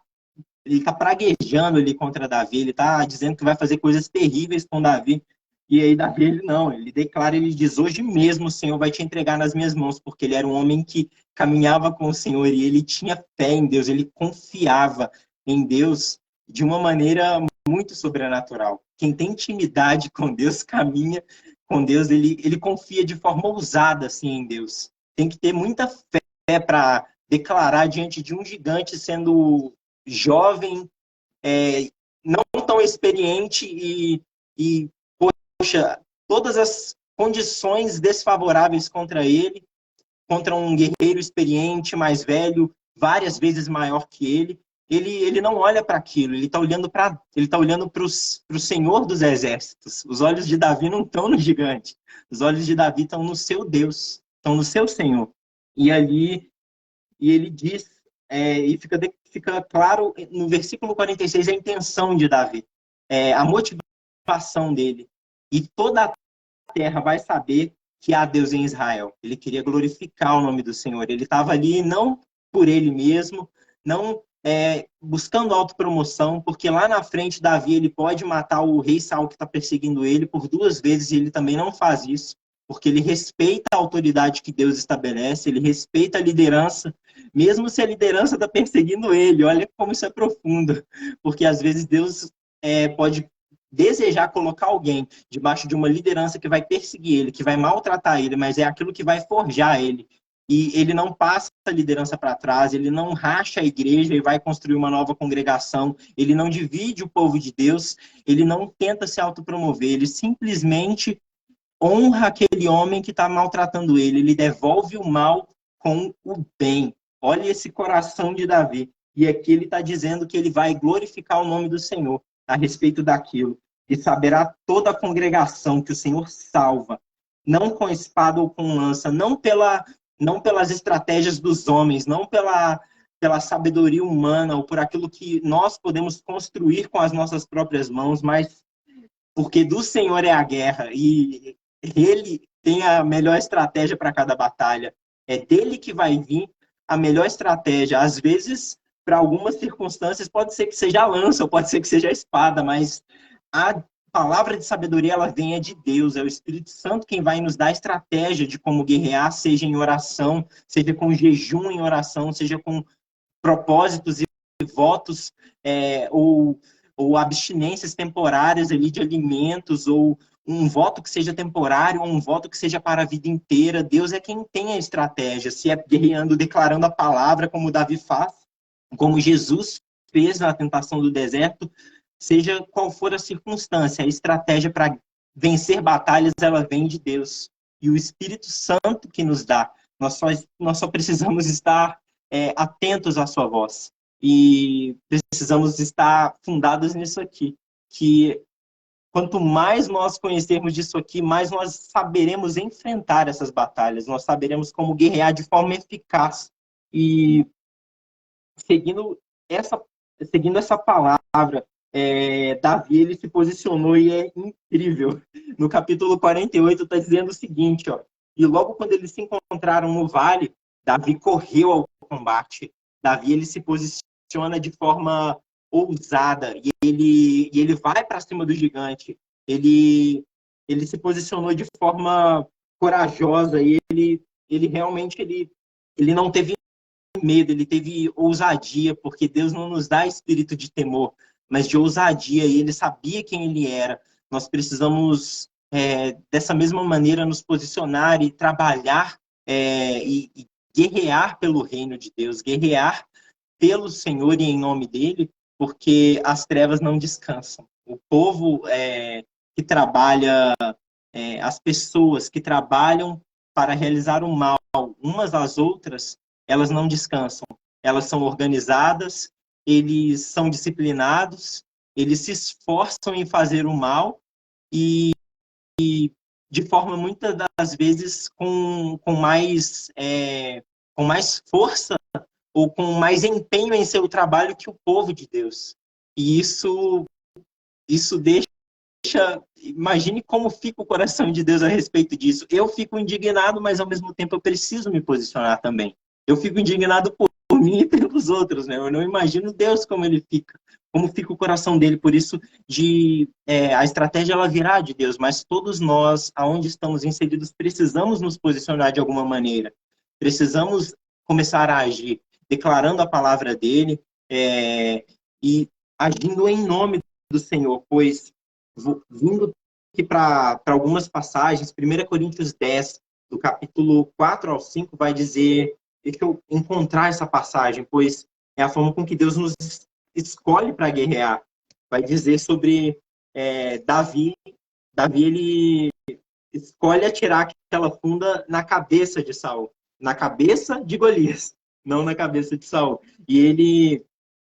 Ele está praguejando ali contra Davi, ele está dizendo que vai fazer coisas terríveis com Davi. E aí Davi, ele declara, ele diz: hoje mesmo o Senhor vai te entregar nas minhas mãos, porque ele era um homem que caminhava com o Senhor e ele tinha fé em Deus, ele confiava em Deus de uma maneira muito sobrenatural. Quem tem intimidade com Deus, caminha com Deus, ele confia de forma ousada assim, em Deus. Tem que ter muita fé para declarar diante de um gigante, sendo jovem, não tão experiente e poxa, todas as condições desfavoráveis contra ele, contra um guerreiro experiente, mais velho, várias vezes maior que ele não olha para aquilo, ele está olhando para o Senhor dos Exércitos. Os olhos de Davi não estão no gigante, os olhos de Davi estão no seu Deus, estão no seu Senhor. E ali, ele diz, e fica claro no versículo 46 a intenção de Davi, a motivação dele. E toda a terra vai saber que há Deus em Israel. Ele queria glorificar o nome do Senhor. Ele estava ali não por ele mesmo, não buscando autopromoção, porque lá na frente Davi ele pode matar o rei Saul que está perseguindo ele por 2 vezes, e ele também não faz isso, porque ele respeita a autoridade que Deus estabelece, ele respeita a liderança, mesmo se a liderança está perseguindo ele. Olha como isso é profundo, porque às vezes Deus pode desejar colocar alguém debaixo de uma liderança que vai perseguir ele, que vai maltratar ele, mas é aquilo que vai forjar ele. E ele não passa a liderança para trás, ele não racha a igreja e vai construir uma nova congregação, ele não divide o povo de Deus, ele não tenta se autopromover, ele simplesmente honra aquele homem que está maltratando ele devolve o mal com o bem. Olha esse coração de Davi. E aqui ele está dizendo que ele vai glorificar o nome do Senhor a respeito daquilo. E saberá toda a congregação que o Senhor salva, não com espada ou com lança, não pelas estratégias dos homens, não pela sabedoria humana ou por aquilo que nós podemos construir com as nossas próprias mãos, mas porque do Senhor é a guerra e ele tem a melhor estratégia para cada batalha. É dele que vai vir a melhor estratégia. Às vezes, para algumas circunstâncias, pode ser que seja a lança, ou pode ser que seja a espada, mas a palavra de sabedoria, ela vem de Deus. É o Espírito Santo quem vai nos dar a estratégia de como guerrear, seja em oração, seja com jejum em oração, seja com propósitos e votos, ou abstinências temporárias ali de alimentos, ou um voto que seja temporário, ou um voto que seja para a vida inteira. Deus é quem tem a estratégia, se é guerreando, declarando a palavra, como Davi faz, como Jesus fez na tentação do deserto, seja qual for a circunstância, a estratégia para vencer batalhas, ela vem de Deus. E o Espírito Santo que nos dá. Nós só precisamos estar atentos à sua voz. E precisamos estar fundados nisso aqui, que quanto mais nós conhecermos disso aqui, mais nós saberemos enfrentar essas batalhas, nós saberemos como guerrear de forma eficaz. E seguindo essa palavra, Davi ele se posicionou e é incrível. No capítulo 48 está dizendo o seguinte, ó, e logo quando eles se encontraram no vale, Davi correu ao combate. Davi ele se posiciona de forma ousada e ele vai para cima do gigante. Ele se posicionou de forma corajosa e ele realmente ele não teve medo, ele teve ousadia, porque Deus não nos dá espírito de temor, mas de ousadia, e ele sabia quem ele era. Nós precisamos, dessa mesma maneira, nos posicionar e trabalhar e guerrear pelo reino de Deus, guerrear pelo Senhor e em nome dele, porque as trevas não descansam. O povo que trabalha, as pessoas que trabalham para realizar o mal umas às outras, elas não descansam. Elas são organizadas, eles são disciplinados, eles se esforçam em fazer o mal e de forma, muitas das vezes, com mais força ou com mais empenho em seu trabalho que o povo de Deus. E isso deixa... Imagine como fica o coração de Deus a respeito disso. Eu fico indignado, mas ao mesmo tempo eu preciso me posicionar também. Eu fico indignado por mim e pelos outros, né? Eu não imagino Deus como ele fica, como fica o coração dele. Por isso, a estratégia ela virá de Deus, mas todos nós, aonde estamos inseridos, precisamos nos posicionar de alguma maneira. Precisamos começar a agir, declarando a palavra dele e agindo em nome do Senhor, pois vindo aqui para algumas passagens, 1 Coríntios 10, do capítulo 4 ao 5, vai dizer, deixa eu encontrar essa passagem, pois é a forma com que Deus nos escolhe para guerrear. Vai dizer sobre Davi. Davi, ele escolhe atirar aquela funda na cabeça de Saul, na cabeça de Golias, não na cabeça de Saul. E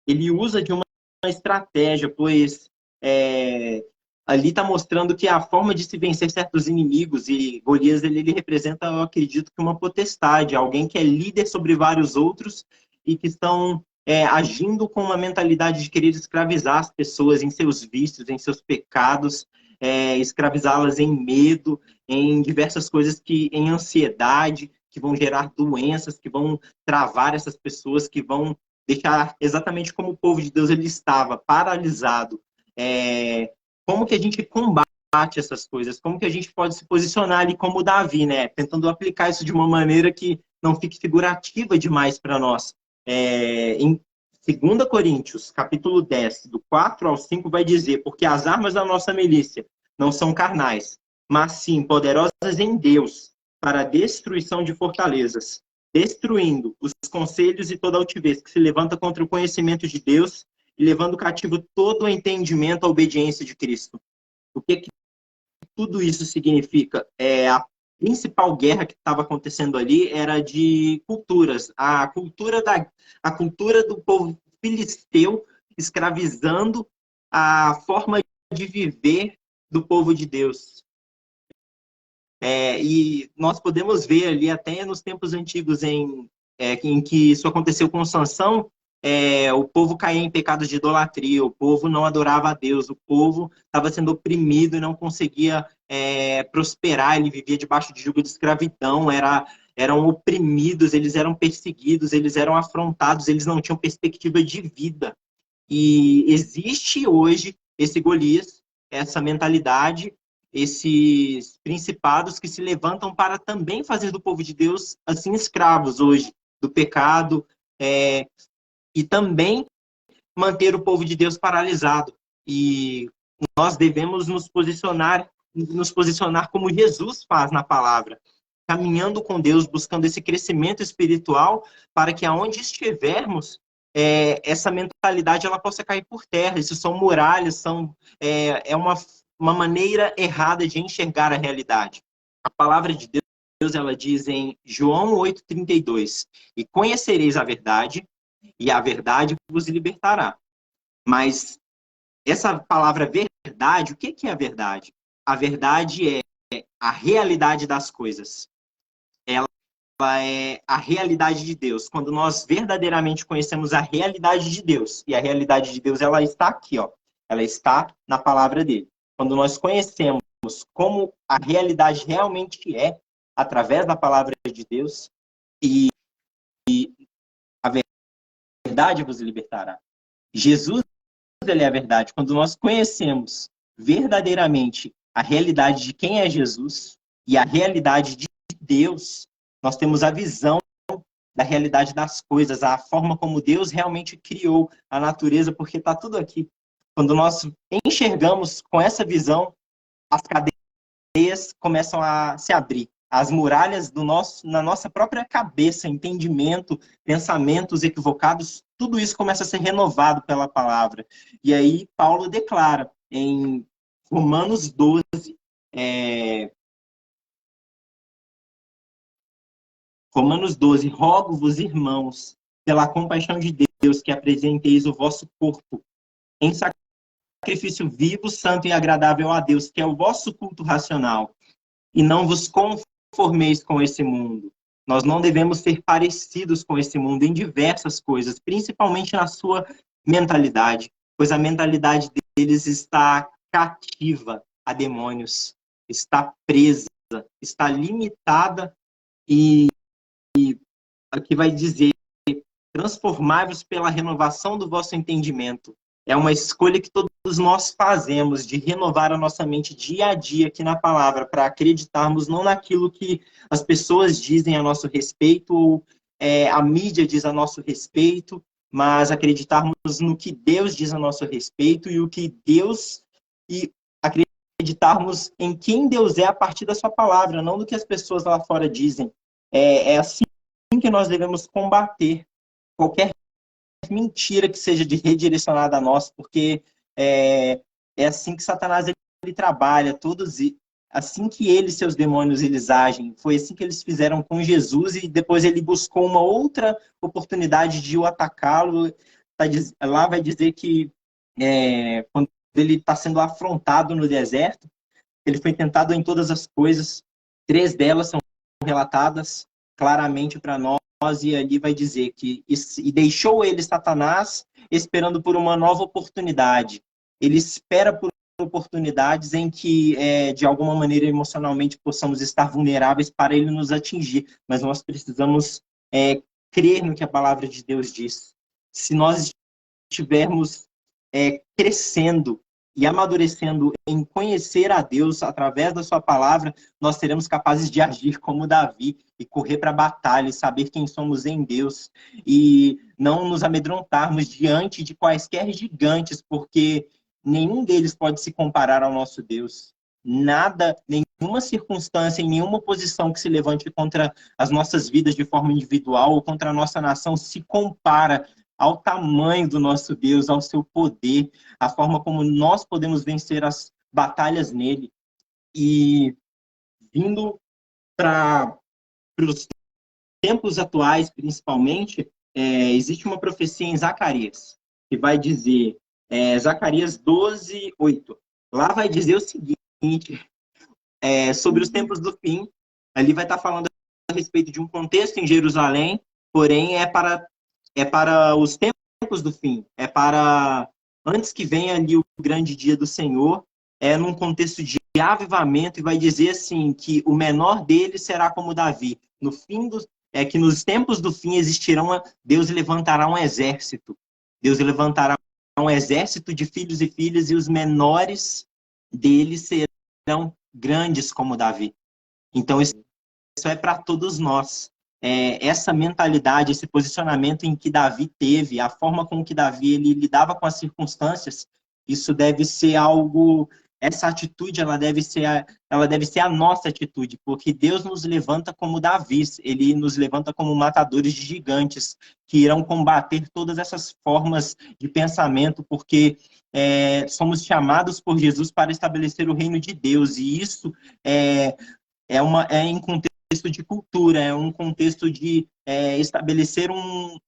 ele usa de uma estratégia, pois ali está mostrando que a forma de se vencer certos inimigos, e Golias ele representa, eu acredito, que uma potestade, alguém que é líder sobre vários outros e que estão agindo com uma mentalidade de querer escravizar as pessoas em seus vícios, em seus pecados, escravizá-las em medo, em diversas coisas, em ansiedade, que vão gerar doenças, que vão travar essas pessoas, que vão deixar exatamente como o povo de Deus ele estava, paralisado. Como que a gente combate essas coisas? Como que a gente pode se posicionar ali como Davi, né? Tentando aplicar isso de uma maneira que não fique figurativa demais para nós. Em 2 Coríntios, capítulo 10, do 4 ao 5, vai dizer: porque as armas da nossa milícia não são carnais, mas sim poderosas em Deus, para a destruição de fortalezas, destruindo os conselhos e toda altivez que se levanta contra o conhecimento de Deus e levando cativo todo o entendimento à obediência de Cristo. O que tudo isso significa? A principal guerra que estava acontecendo ali era de culturas. A cultura do povo filisteu escravizando a forma de viver do povo de Deus. E nós podemos ver ali até nos tempos antigos em que isso aconteceu com Sansão, o povo caía em pecados de idolatria, o povo não adorava a Deus, o povo estava sendo oprimido e não conseguia prosperar, ele vivia debaixo de jugo de escravidão, eram oprimidos, eles eram perseguidos, eles eram afrontados, eles não tinham perspectiva de vida. E existe hoje esse Golias, essa mentalidade, esses principados que se levantam para também fazer do povo de Deus assim escravos hoje do pecado, e também manter o povo de Deus paralisado. E nós devemos nos posicionar como Jesus faz na palavra, caminhando com Deus, buscando esse crescimento espiritual, para que aonde estivermos, essa mentalidade ela possa cair por terra. Isso são muralhas, é uma maneira errada de enxergar a realidade. A palavra de Deus, ela diz em João 8,32: e conhecereis a verdade, e a verdade vos libertará. Mas essa palavra verdade, o que é a verdade? A verdade é a realidade das coisas. Ela é a realidade de Deus. Quando nós verdadeiramente conhecemos a realidade de Deus, e a realidade de Deus ela está aqui, ó, ela está na palavra dele. Quando nós conhecemos como a realidade realmente é, através da palavra de Deus, e a verdade vos libertará. Jesus, ele é a verdade. Quando nós conhecemos verdadeiramente a realidade de quem é Jesus e a realidade de Deus, nós temos a visão da realidade das coisas, a forma como Deus realmente criou a natureza, porque está tudo aqui. Quando nós enxergamos com essa visão, as cadeias começam a se abrir. As muralhas na nossa própria cabeça, entendimento, pensamentos equivocados, tudo isso começa a ser renovado pela palavra. E aí Paulo declara em Romanos 12, rogo-vos, irmãos, pela compaixão de Deus, que apresenteis o vosso corpo em sacrifício vivo, santo e agradável a Deus, que é o vosso culto racional, e não vos conformeis com esse mundo. Nós não devemos ser parecidos com esse mundo em diversas coisas, principalmente na sua mentalidade, pois a mentalidade deles está cativa a demônios, está presa, está limitada, e aqui vai dizer: transformai-vos pela renovação do vosso entendimento. É uma escolha que todos nós fazemos, de renovar a nossa mente dia a dia aqui na palavra, para acreditarmos não naquilo que as pessoas dizem a nosso respeito, ou a mídia diz a nosso respeito, mas acreditarmos no que Deus diz a nosso respeito, e acreditarmos em quem Deus é a partir da sua palavra, não do que as pessoas lá fora dizem. É assim que nós devemos combater qualquer mentira que seja redirecionada a nós, porque é assim que Satanás ele trabalha, assim que ele e seus demônios eles agem. Foi assim que eles fizeram com Jesus, e depois ele buscou uma outra oportunidade de o atacá-lo. Lá vai dizer que quando ele está sendo afrontado no deserto, ele foi tentado em todas as coisas, 3 delas são relatadas claramente para nós, e ali vai dizer que e deixou ele, Satanás, esperando por uma nova oportunidade. Ele espera por oportunidades em que, de alguma maneira, emocionalmente, possamos estar vulneráveis para ele nos atingir. Mas nós precisamos crer no que a palavra de Deus diz. se nós estivermos crescendo e amadurecendo em conhecer a Deus através da sua palavra, nós seremos capazes de agir como Davi e correr para a batalha e saber quem somos em Deus e não nos amedrontarmos diante de quaisquer gigantes, porque nenhum deles pode se comparar ao nosso Deus. Nada, nenhuma circunstância, em nenhuma posição que se levante contra as nossas vidas de forma individual ou contra a nossa nação se compara ao tamanho do nosso Deus, ao seu poder, a forma como nós podemos vencer as batalhas nele. E vindo para os tempos atuais, principalmente, existe uma profecia em Zacarias, que vai dizer, Zacarias 12:8. Lá vai dizer o seguinte, sobre os tempos do fim. Ali vai estar falando a respeito de um contexto em Jerusalém, porém é para os tempos do fim, é para antes que venha ali o grande dia do Senhor, num contexto de avivamento, e vai dizer assim, que o menor deles será como Davi. No fim que nos tempos do fim Deus levantará um exército. Deus levantará um exército de filhos e filhas, e os menores deles serão grandes como Davi. Então, isso é para todos nós. Essa mentalidade, esse posicionamento em que Davi teve, a forma com que Davi ele lidava com as circunstâncias, isso deve ser algo, essa atitude ela deve ser a nossa atitude, porque Deus nos levanta como Davi, ele nos levanta como matadores de gigantes, que irão combater todas essas formas de pensamento, porque somos chamados por Jesus para estabelecer o reino de Deus, e isso é em contexto de cultura, é um contexto de estabelecer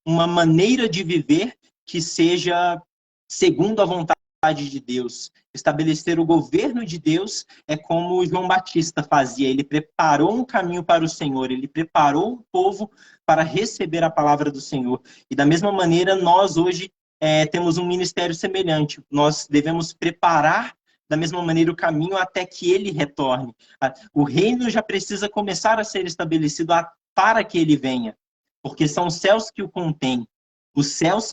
uma maneira de viver que seja segundo a vontade de Deus. Estabelecer o governo de Deus é como João Batista fazia, ele preparou um caminho para o Senhor, ele preparou o povo para receber a palavra do Senhor. E da mesma maneira, nós hoje temos um ministério semelhante, nós devemos preparar da mesma maneira o caminho até que ele retorne. O reino já precisa começar a ser estabelecido para que ele venha, porque são os céus que o contêm. Os céus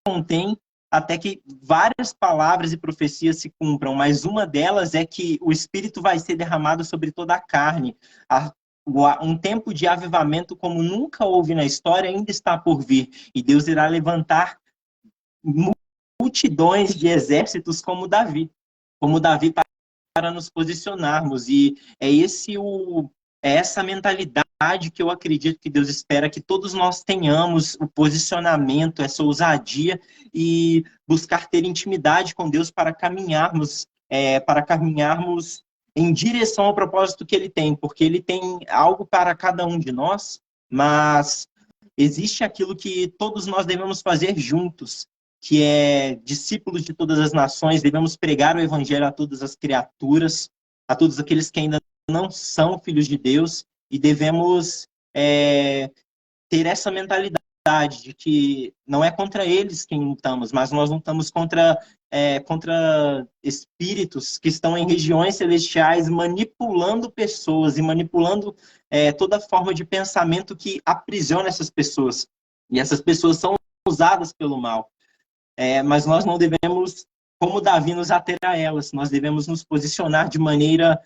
contêm até que várias palavras e profecias se cumpram, mas uma delas é que o Espírito vai ser derramado sobre toda a carne. Um tempo de avivamento como nunca houve na história ainda está por vir, e Deus irá levantar multidões de exércitos como Davi para nos posicionarmos, e essa mentalidade que eu acredito que Deus espera que todos nós tenhamos, o posicionamento, essa ousadia, e buscar ter intimidade com Deus para caminharmos em direção ao propósito que Ele tem, porque Ele tem algo para cada um de nós, mas existe aquilo que todos nós devemos fazer juntos, que é discípulos de todas as nações, devemos pregar o evangelho a todas as criaturas, a todos aqueles que ainda não são filhos de Deus, e devemos ter essa mentalidade de que não é contra eles quem lutamos, mas nós lutamos contra espíritos que estão em regiões celestiais manipulando pessoas e manipulando toda forma de pensamento que aprisiona essas pessoas. E essas pessoas são usadas pelo mal. Mas nós não devemos, como Davi, nos ater a elas. Nós devemos nos posicionar de maneira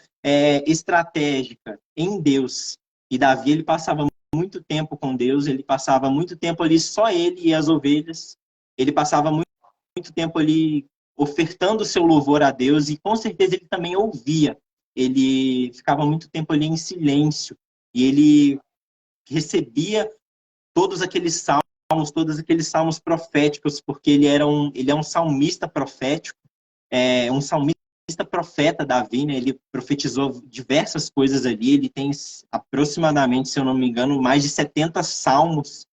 estratégica em Deus. E Davi, ele passava muito tempo com Deus, ele passava muito tempo ali, só ele e as ovelhas. Ele passava muito tempo ali ofertando o seu louvor a Deus, e com certeza ele também ouvia. Ele ficava muito tempo ali em silêncio, e ele recebia todos aqueles salmos proféticos, porque ele é um salmista profético, um salmista profeta, Davi, né? Ele profetizou diversas coisas ali, ele tem aproximadamente, se eu não me engano, mais de 70 salmos,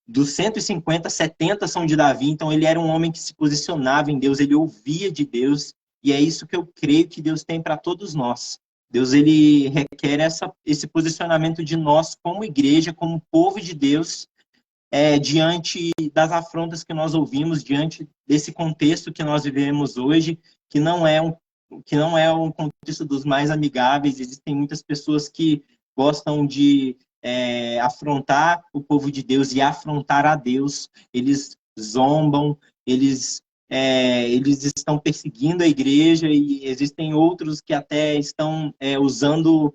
dos 150, 70 são de Davi, então ele era um homem que se posicionava em Deus, ele ouvia de Deus, e é isso que eu creio que Deus tem para todos nós. Deus, ele requer esse posicionamento de nós como igreja, como povo de Deus, diante das afrontas que nós ouvimos, diante desse contexto que nós vivemos hoje, que não é um contexto dos mais amigáveis. Existem muitas pessoas que gostam de afrontar o povo de Deus e afrontar a Deus. Eles zombam, eles estão perseguindo a igreja, e existem outros que até estão usando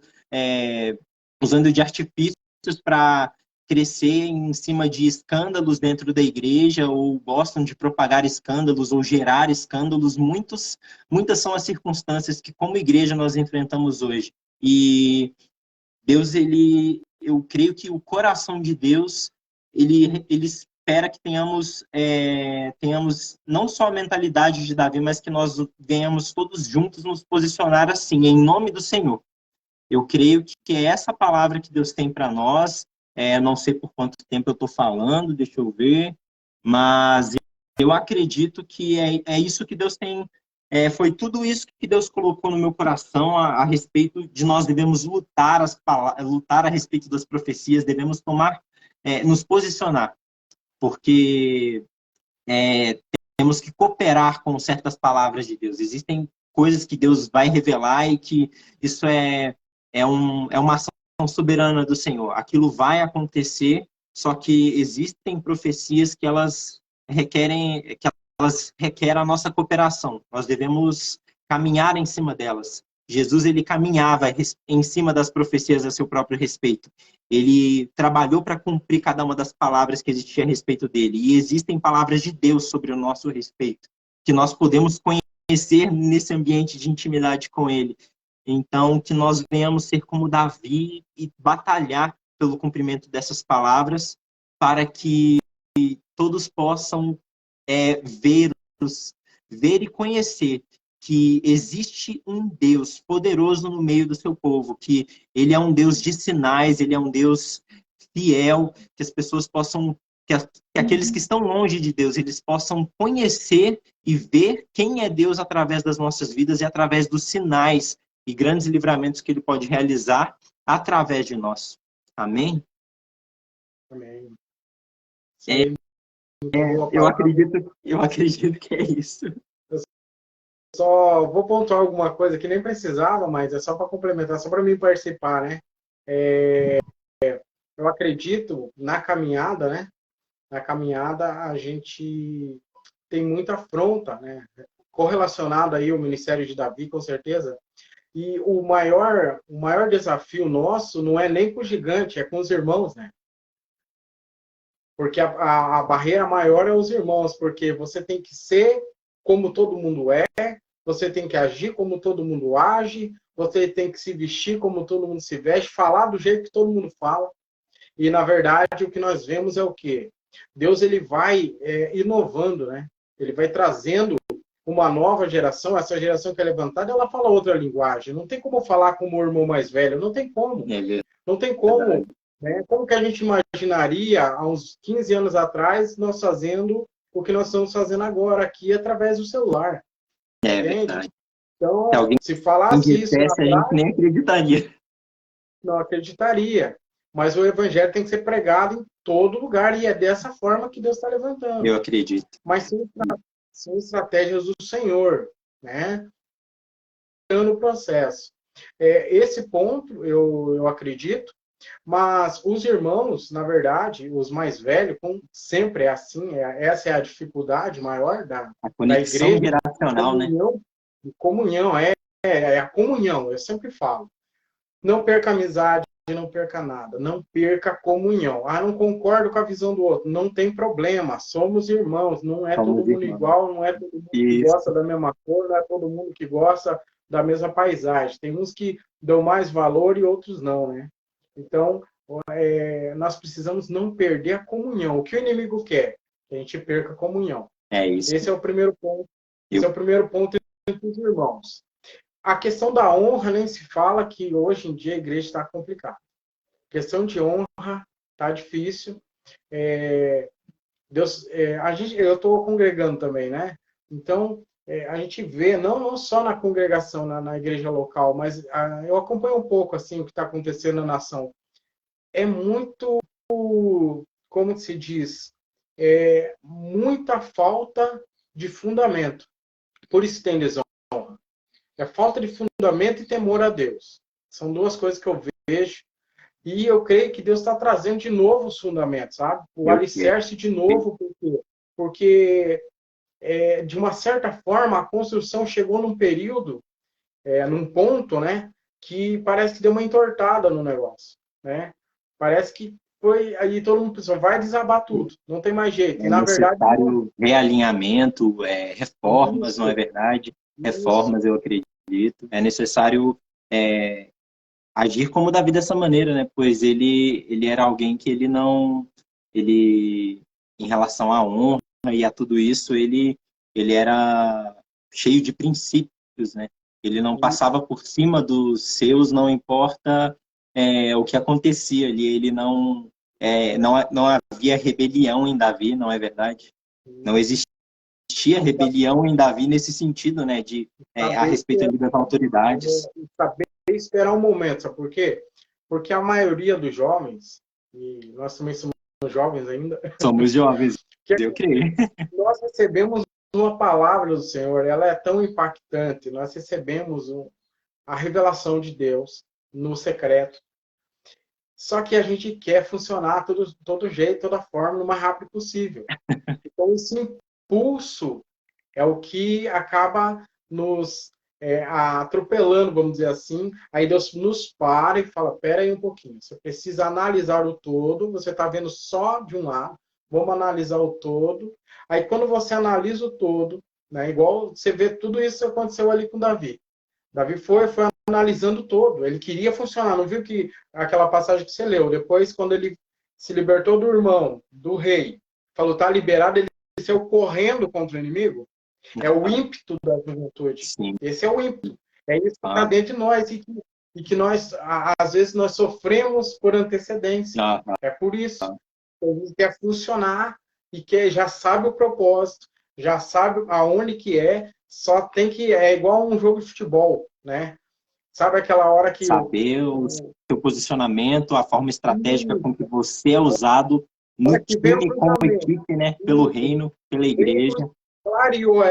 de artifícios para crescer em cima de escândalos dentro da igreja, ou gostam de propagar escândalos ou gerar escândalos. Muitas são as circunstâncias que, como igreja, nós enfrentamos hoje. E Deus, eu creio que o coração de Deus, ele espera que tenhamos não só a mentalidade de Davi, mas que nós venhamos todos juntos nos posicionar assim, em nome do Senhor. Eu creio que é essa palavra que Deus tem para nós. Não sei por quanto tempo eu estou falando, deixa eu ver, mas eu acredito que é isso que Deus tem. Foi tudo isso que Deus colocou no meu coração a respeito de nós devemos lutar a respeito das profecias, devemos nos posicionar, porque temos que cooperar com certas palavras de Deus. Existem coisas que Deus vai revelar e que isso é uma ação soberana do Senhor. Aquilo vai acontecer, só que existem profecias que elas requerem a nossa cooperação. Nós devemos caminhar em cima delas. Jesus, ele caminhava em cima das profecias a seu próprio respeito. Ele trabalhou para cumprir cada uma das palavras que existia a respeito dele. E existem palavras de Deus sobre o nosso respeito, que nós podemos conhecer nesse ambiente de intimidade com ele. Então, que nós venhamos ser como Davi e batalhar pelo cumprimento dessas palavras, para que todos possam ver e conhecer que existe um Deus poderoso no meio do seu povo, que ele é um Deus de sinais, ele é um Deus fiel, que as pessoas possam, que aqueles que estão longe de Deus, eles possam conhecer e ver quem é Deus através das nossas vidas e através dos sinais e grandes livramentos que ele pode realizar através de nós. Amém? Amém. Eu acredito que é isso. Só vou pontuar alguma coisa que nem precisava, mas é só para complementar, só para mim participar, né? Eu acredito na caminhada, né? Na caminhada a gente tem muita afronta, né? Correlacionado aí ao ministério de Davi, com certeza. E o maior desafio nosso não é nem com o gigante, é com os irmãos, né? Porque a barreira maior é os irmãos, porque você tem que ser como todo mundo é, você tem que agir como todo mundo age, você tem que se vestir como todo mundo se veste, falar do jeito que todo mundo fala. E, na verdade, o que nós vemos é o quê? Deus, ele vai inovando, né? Ele vai trazendo uma nova geração. Essa geração que é levantada, ela fala outra linguagem. Não tem como falar como o irmão mais velho, não tem como. Não tem como. Né? Como que a gente imaginaria, há uns 15 anos atrás, nós fazendo o que nós estamos fazendo agora aqui através do celular? Entende? Então, se falasse isso lá atrás, a gente nem acreditaria. Não acreditaria. Mas o evangelho tem que ser pregado em todo lugar, e é dessa forma que Deus está levantando. Eu acredito. Mas são estratégias do Senhor, né? No processo. Esse ponto, eu acredito, mas os irmãos, na verdade, os mais velhos, sempre é assim, essa é a dificuldade maior da conexão igreja. Geracional, Comunhão, a comunhão, eu sempre falo. Não perca amizade, não perca nada, não perca a comunhão. Não concordo com a visão do outro, não tem problema, somos irmãos, não é todo mundo igual, não é todo mundo que gosta da mesma cor, não é todo mundo que gosta da mesma paisagem. Tem uns que dão mais valor e outros não, né? Então, nós precisamos não perder a comunhão. O que o inimigo quer? Que a gente perca a comunhão. É isso. Esse é o primeiro ponto. Esse é o primeiro ponto entre os irmãos. A questão da honra, nem se fala, que hoje em dia a igreja está complicada. A questão de honra está difícil. Eu estou congregando também, né? Então, a gente vê, não só na congregação, na igreja local, mas eu acompanho um pouco assim, o que está acontecendo na nação. É muito, como se diz, muita falta de fundamento. Por isso tem desonra. É falta de fundamento e temor a Deus. São duas coisas que eu vejo. E eu creio que Deus está trazendo de novo os fundamentos, sabe? O Eu creio. alicerce de novo, porque de uma certa forma, a construção chegou num período, num ponto, né, que parece que deu uma entortada no negócio, né? Parece que foi aí todo mundo pensou, vai desabar tudo, não tem mais jeito. E É na verdade, não. necessário realinhamento, reformas, não é Isso, verdade? isso. Reformas, eu acredito. É necessário agir como Davi dessa maneira, né? Pois ele era alguém que ele não, ele, em relação à honra e a tudo isso, ele era cheio de princípios, né? Ele não passava por cima dos seus, não importa o que acontecia ali. Ele não havia rebelião em Davi, não é verdade? Não existia rebelião em Davi nesse sentido, né? A Saber respeito ali das autoridades. saber esperar um momento, sabe por quê? Porque a maioria dos jovens, e nós também somos jovens ainda, Somos jovens, que eu creio. nós recebemos uma palavra do Senhor, ela é tão impactante, nós recebemos a revelação de Deus no secreto. Só que a gente quer funcionar todo jeito, toda forma, o mais rápido possível. Então, esse impulso é o que acaba nos atropelando, vamos dizer assim. Aí Deus nos para e fala, pera aí um pouquinho, você precisa analisar o todo, você está vendo só de um lado, vamos analisar o todo. Aí quando você analisa o todo, né, igual você vê tudo isso aconteceu ali com Davi. Davi foi analisando todo, ele queria funcionar, não viu que aquela passagem que você leu, depois quando ele se libertou do irmão, do rei, falou, tá liberado, ele saiu correndo contra o inimigo, é o ímpeto da juventude. Sim. Esse é o ímpeto. É isso que está dentro de nós e que nós, às vezes, nós sofremos por antecedência. É por isso. A gente quer funcionar e que já sabe o propósito, já sabe aonde que só tem que... É igual um jogo de futebol, né? Sabe aquela hora que... Saber o seu posicionamento, a forma estratégica com que você é usado no que vem o time, como cruzamento. equipe, né? Pelo reino, pela igreja. Clareou,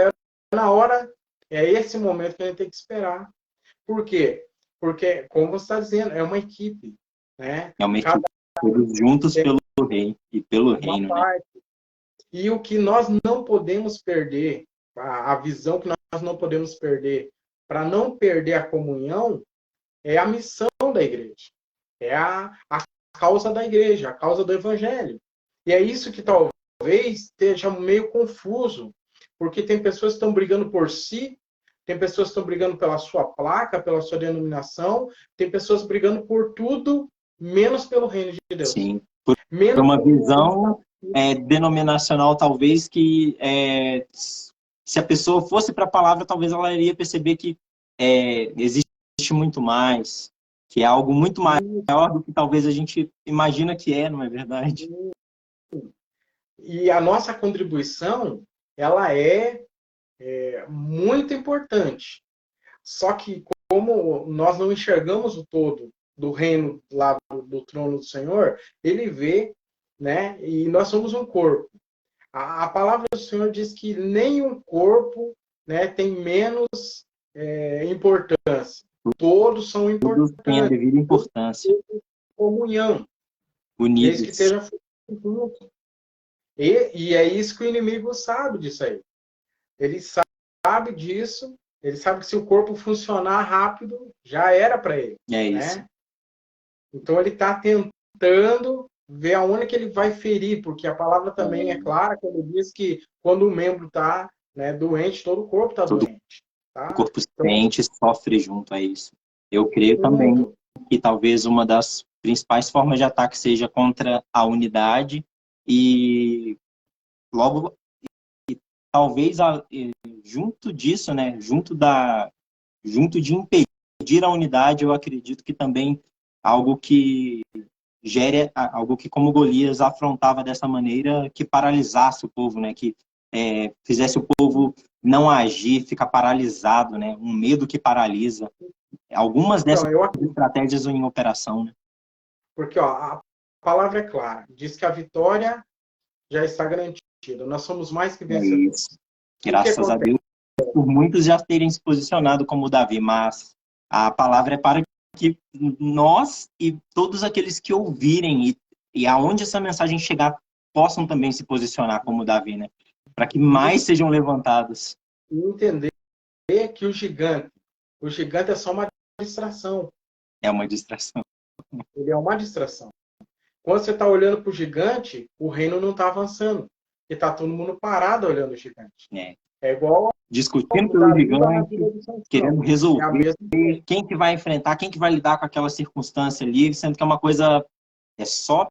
na hora, é esse momento que a gente tem que esperar. Por quê? Porque, como você está dizendo, é uma equipe, né? É uma Cada equipe, todos juntos tem pelo rei e pelo uma reino, né? parte. E o que nós não podemos perder, a visão que nós não podemos perder, para não perder a comunhão, é a missão da igreja. É a causa da igreja, a causa do evangelho. E é isso que talvez esteja meio confuso, porque tem pessoas que estão brigando por si, tem pessoas que estão brigando pela sua placa, pela sua denominação, tem pessoas brigando por tudo, menos pelo reino de Deus. Sim. Por Menos uma pelo... visão denominacional, talvez, que se a pessoa fosse para a palavra, talvez ela iria perceber que existe muito mais, que é algo muito maior do que talvez a gente imagina que não é verdade? E a nossa contribuição, ela é muito importante. Só que como nós não enxergamos o todo do reino lá do trono do Senhor, ele vê, né? E nós somos um corpo. A palavra do Senhor diz que nenhum corpo, né, tem menos importância. Todos são Todos têm a importantes. devida importância, Comunhão. Desde que unidos. esteja junto. E é isso que o inimigo sabe disso aí. Ele sabe disso, ele sabe que se o corpo funcionar rápido, já era para ele. É isso. Né? Então ele está tentando ver aonde que ele vai ferir, porque a palavra também é clara quando diz que quando o membro está, né, doente, todo o corpo está doente. Tá? O corpo Então, sente, sofre junto a isso. Eu creio também junto. que talvez uma das principais formas de ataque seja contra a unidade e logo talvez junto disso, né, junto de impedir a unidade, eu acredito que também algo que gere algo que, como Golias afrontava dessa maneira, que paralisasse o povo, né, que fizesse o povo não agir, ficar paralisado, né, um medo que paralisa. Algumas dessas estratégias em operação, né? Porque a palavra é clara, diz que a vitória já está garantida. Nós somos mais que vencedores. Isso. Graças a Deus, por muitos já terem se posicionado como Davi, mas a palavra é para que nós e todos aqueles que ouvirem e aonde essa mensagem chegar possam também se posicionar como Davi, né? Para que mais sejam levantados. E entender que o gigante é só uma distração. É uma distração. Ele é uma distração. Quando você está olhando para o gigante, o reino não está avançando. E está todo mundo parado olhando o gigante. É igual discutindo pelo gigante, querendo É a resolver mesma coisa. quem que vai enfrentar, quem que vai lidar com aquela circunstância ali, sendo que é uma coisa, é só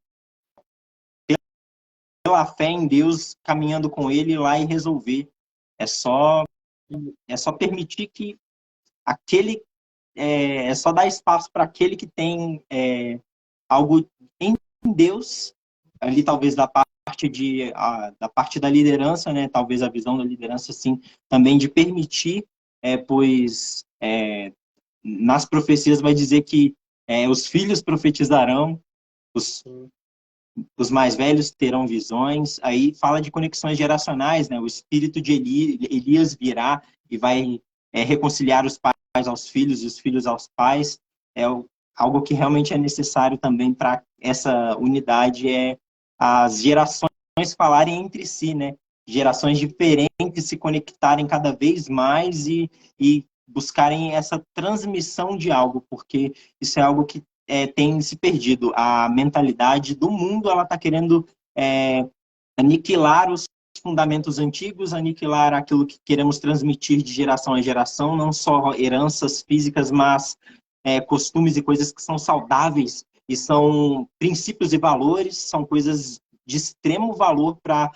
pela fé em Deus, caminhando com ele, ir lá e resolver. É só permitir que aquele, é só dar espaço para aquele que tem algo em Deus, ali talvez da parte da liderança, né? Talvez a visão da liderança, assim, também de permitir, pois nas profecias vai dizer que os filhos profetizarão, os mais velhos terão visões, aí fala de conexões geracionais, né? O espírito de Elias virá e vai reconciliar os pais aos filhos e os filhos aos pais. Algo que realmente é necessário também para essa unidade as gerações falarem entre si, né? Gerações diferentes se conectarem cada vez mais e buscarem essa transmissão de algo, porque isso é algo que tem se perdido. A mentalidade do mundo, ela está querendo aniquilar os fundamentos antigos, aniquilar aquilo que queremos transmitir de geração em geração, não só heranças físicas, mas costumes e coisas que são saudáveis e são princípios e valores, são coisas de extremo valor para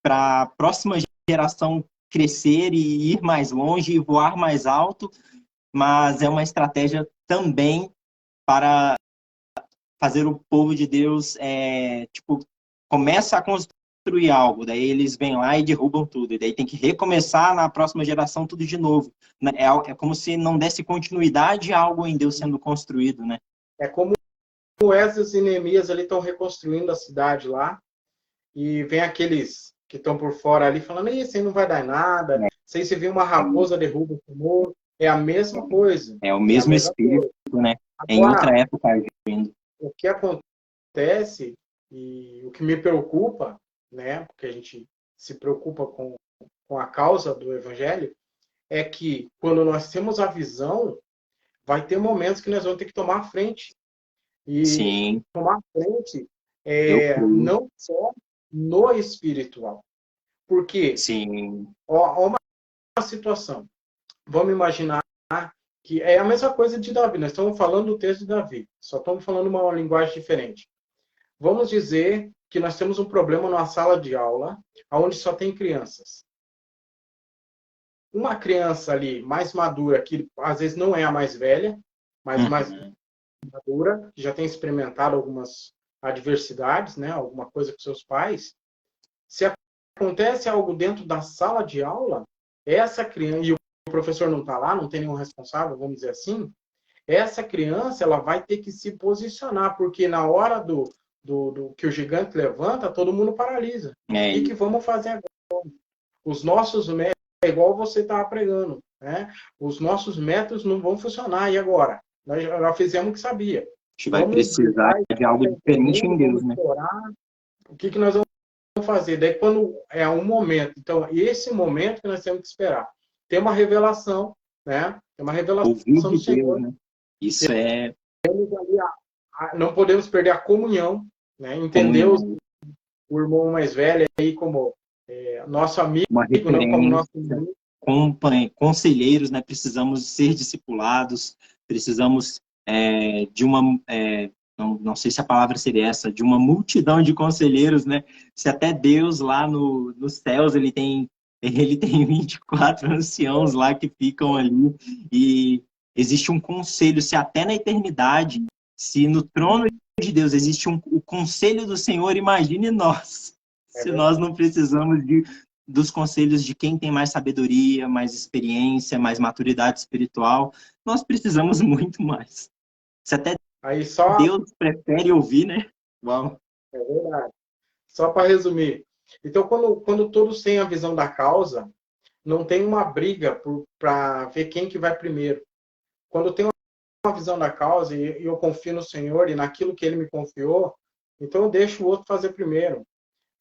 a próxima geração crescer e ir mais longe e voar mais alto, mas é uma estratégia também para fazer o povo de Deus, começa a construir algo, daí eles vêm lá e derrubam tudo, e daí tem que recomeçar na próxima geração tudo de novo. É como se não desse continuidade a algo em Deus sendo construído, né? É como o Esdras e Neemias ali estão reconstruindo a cidade lá, e vem aqueles que estão por fora ali falando, isso aí não vai dar nada, se você vê uma raposa derruba o tumor, é a mesma coisa. É o mesmo espírito, né? Agora, em outra época vindo. O que acontece, e o que me preocupa, né, porque a gente se preocupa com a causa do evangelho, é que quando nós temos a visão, vai ter momentos que nós vamos ter que tomar a frente. E Sim. tomar a frente não só no espiritual. Porque, sim, ó, uma situação. Vamos imaginar que é a mesma coisa de Davi. Nós estamos falando do texto de Davi, só estamos falando uma linguagem diferente. Vamos dizer que nós temos um problema numa sala de aula, onde só tem crianças. Uma criança ali mais madura, que às vezes não é a mais velha, mas mais madura, que já tem experimentado algumas adversidades, né, alguma coisa com seus pais, se acontece algo dentro da sala de aula, essa criança, e o professor não está lá, não tem nenhum responsável, vamos dizer assim, essa criança ela vai ter que se posicionar, porque na hora do que o gigante levanta, todo mundo paralisa. E o que vamos fazer agora? Os nossos métodos, é igual você estava pregando, né? Os nossos métodos não vão funcionar, e agora? Nós já fizemos o que sabia. A gente vai precisar de algo diferente em Deus, né? O que nós vamos fazer? Daí quando é um momento, então esse momento que nós temos que esperar. Tem uma revelação, né? Tem uma revelação do Senhor. Deus, né? Isso não podemos perder a comunhão, né? Entender o irmão mais velho aí como nosso amigo, uma referência, não como nosso amigo. Conselheiros, né? Precisamos ser discipulados, precisamos de uma, não sei se a palavra seria essa, de uma multidão de conselheiros, né? Se até Deus lá nos céus ele tem 24 anciãos lá que ficam ali e existe um conselho, se até na eternidade, se no trono de Deus existe o conselho do Senhor, imagine nós, se nós não precisamos dos conselhos de quem tem mais sabedoria, mais experiência, mais maturidade espiritual, nós precisamos muito mais. Se até Deus prefere ouvir, né? Uau. É verdade. Só para resumir. Então, quando todos têm a visão da causa, não tem uma briga para ver quem que vai primeiro. Quando tem uma visão da causa e eu confio no Senhor e naquilo que Ele me confiou, então eu deixo o outro fazer primeiro.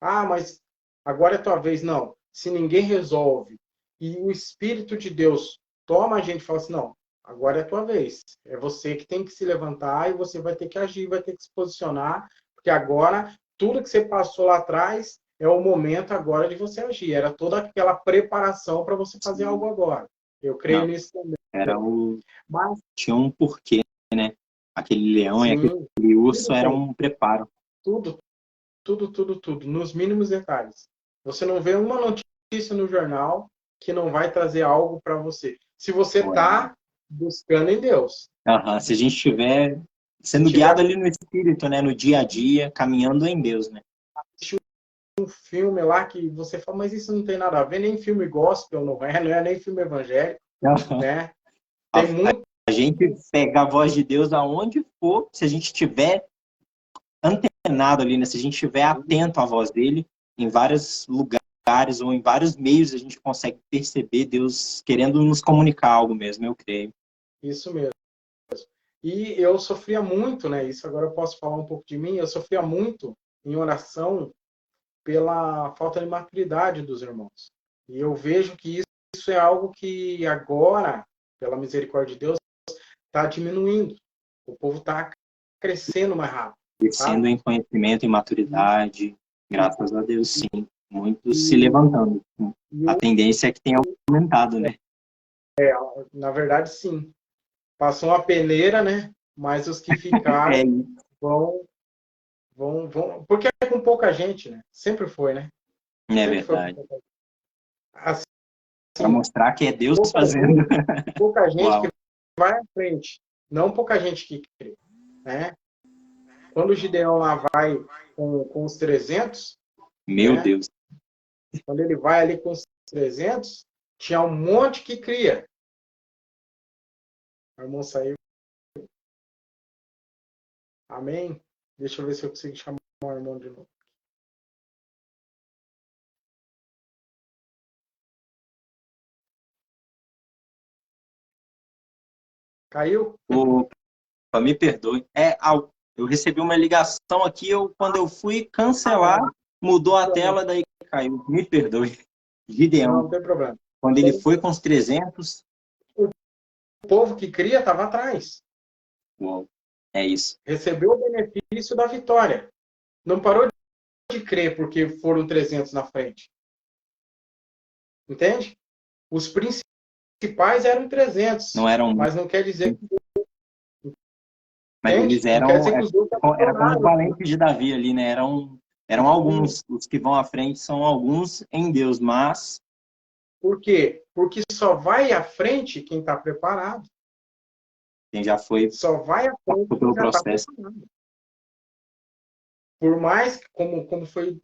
Ah, mas agora é tua vez. Não. Se ninguém resolve e o Espírito de Deus toma a gente e fala assim, não, agora é tua vez. É você que tem que se levantar e você vai ter que agir, vai ter que se posicionar, porque agora tudo que você passou lá atrás é o momento agora de você agir. Era toda aquela preparação para você fazer algo agora. Eu creio Não, nisso também. era o... Mas, Tinha um porquê, né? Aquele leão e sim, aquele urso tudo era tem. um preparo. Tudo, tudo, nos mínimos detalhes. Você não vê uma notícia no jornal que não vai trazer algo para você. Se você está buscando em Deus. Aham, se a gente estiver Se sendo tiver guiado ali no Espírito, né? No dia a dia, caminhando em Deus, né? um filme lá que você fala, mas isso não tem nada a ver, nem filme gospel, não é nem filme evangélico, né? A, Tem muito. a gente pega a voz de Deus aonde for, se a gente estiver antenado ali, né? Se a gente estiver atento à voz dele, em vários lugares ou em vários meios, a gente consegue perceber Deus querendo nos comunicar algo mesmo, eu creio. Isso mesmo. E eu sofria muito, né? Isso agora eu posso falar um pouco de mim. Eu sofria muito em oração pela falta de maturidade dos irmãos. E eu vejo que isso é algo que agora, pela misericórdia de Deus, está diminuindo. O povo está crescendo mais rápido, Crescendo sabe? em conhecimento e maturidade, graças a Deus, sim. Muitos se E, levantando. e A tendência é que tenha aumentado, né? na verdade, sim. Passou uma peneira, né? Mas os que É, ficaram vão, vão. Porque é com pouca gente, né? Sempre foi, né? é Sempre foi com verdade. pouca gente. Para Assim, mostrar que é Deus pouca fazendo. gente, pouca gente que Uau, vai à frente, não pouca gente que crê, né? Quando o Gideão lá vai com os 300, meu né? Deus. Quando ele vai ali com os 300, tinha um monte que cria. O irmão saiu. Amém? Deixa eu ver se eu consigo chamar o irmão de novo. Caiu? Opa, me perdoe. Eu recebi uma ligação aqui, quando eu fui cancelar, mudou a tela, daí caiu. Me perdoe. Não, Gideão, não tem problema. quando ele foi com os 300, O povo que cria estava atrás. uau, é isso. Recebeu o benefício da vitória. Não parou de crer porque foram 300 na frente. Entende? Os principais eram 300, Não eram, mas não quer dizer que, mas eles entende? Não quer eram, dizer que os outros era como os abandonaram. valentes de Davi ali, né? Eram alguns, os que vão à frente são alguns em Deus, mas Por quê? Porque só vai à frente quem está preparado. quem já foi, Só vai à frente passou quem pelo já está processo. preparado. Por mais, como foi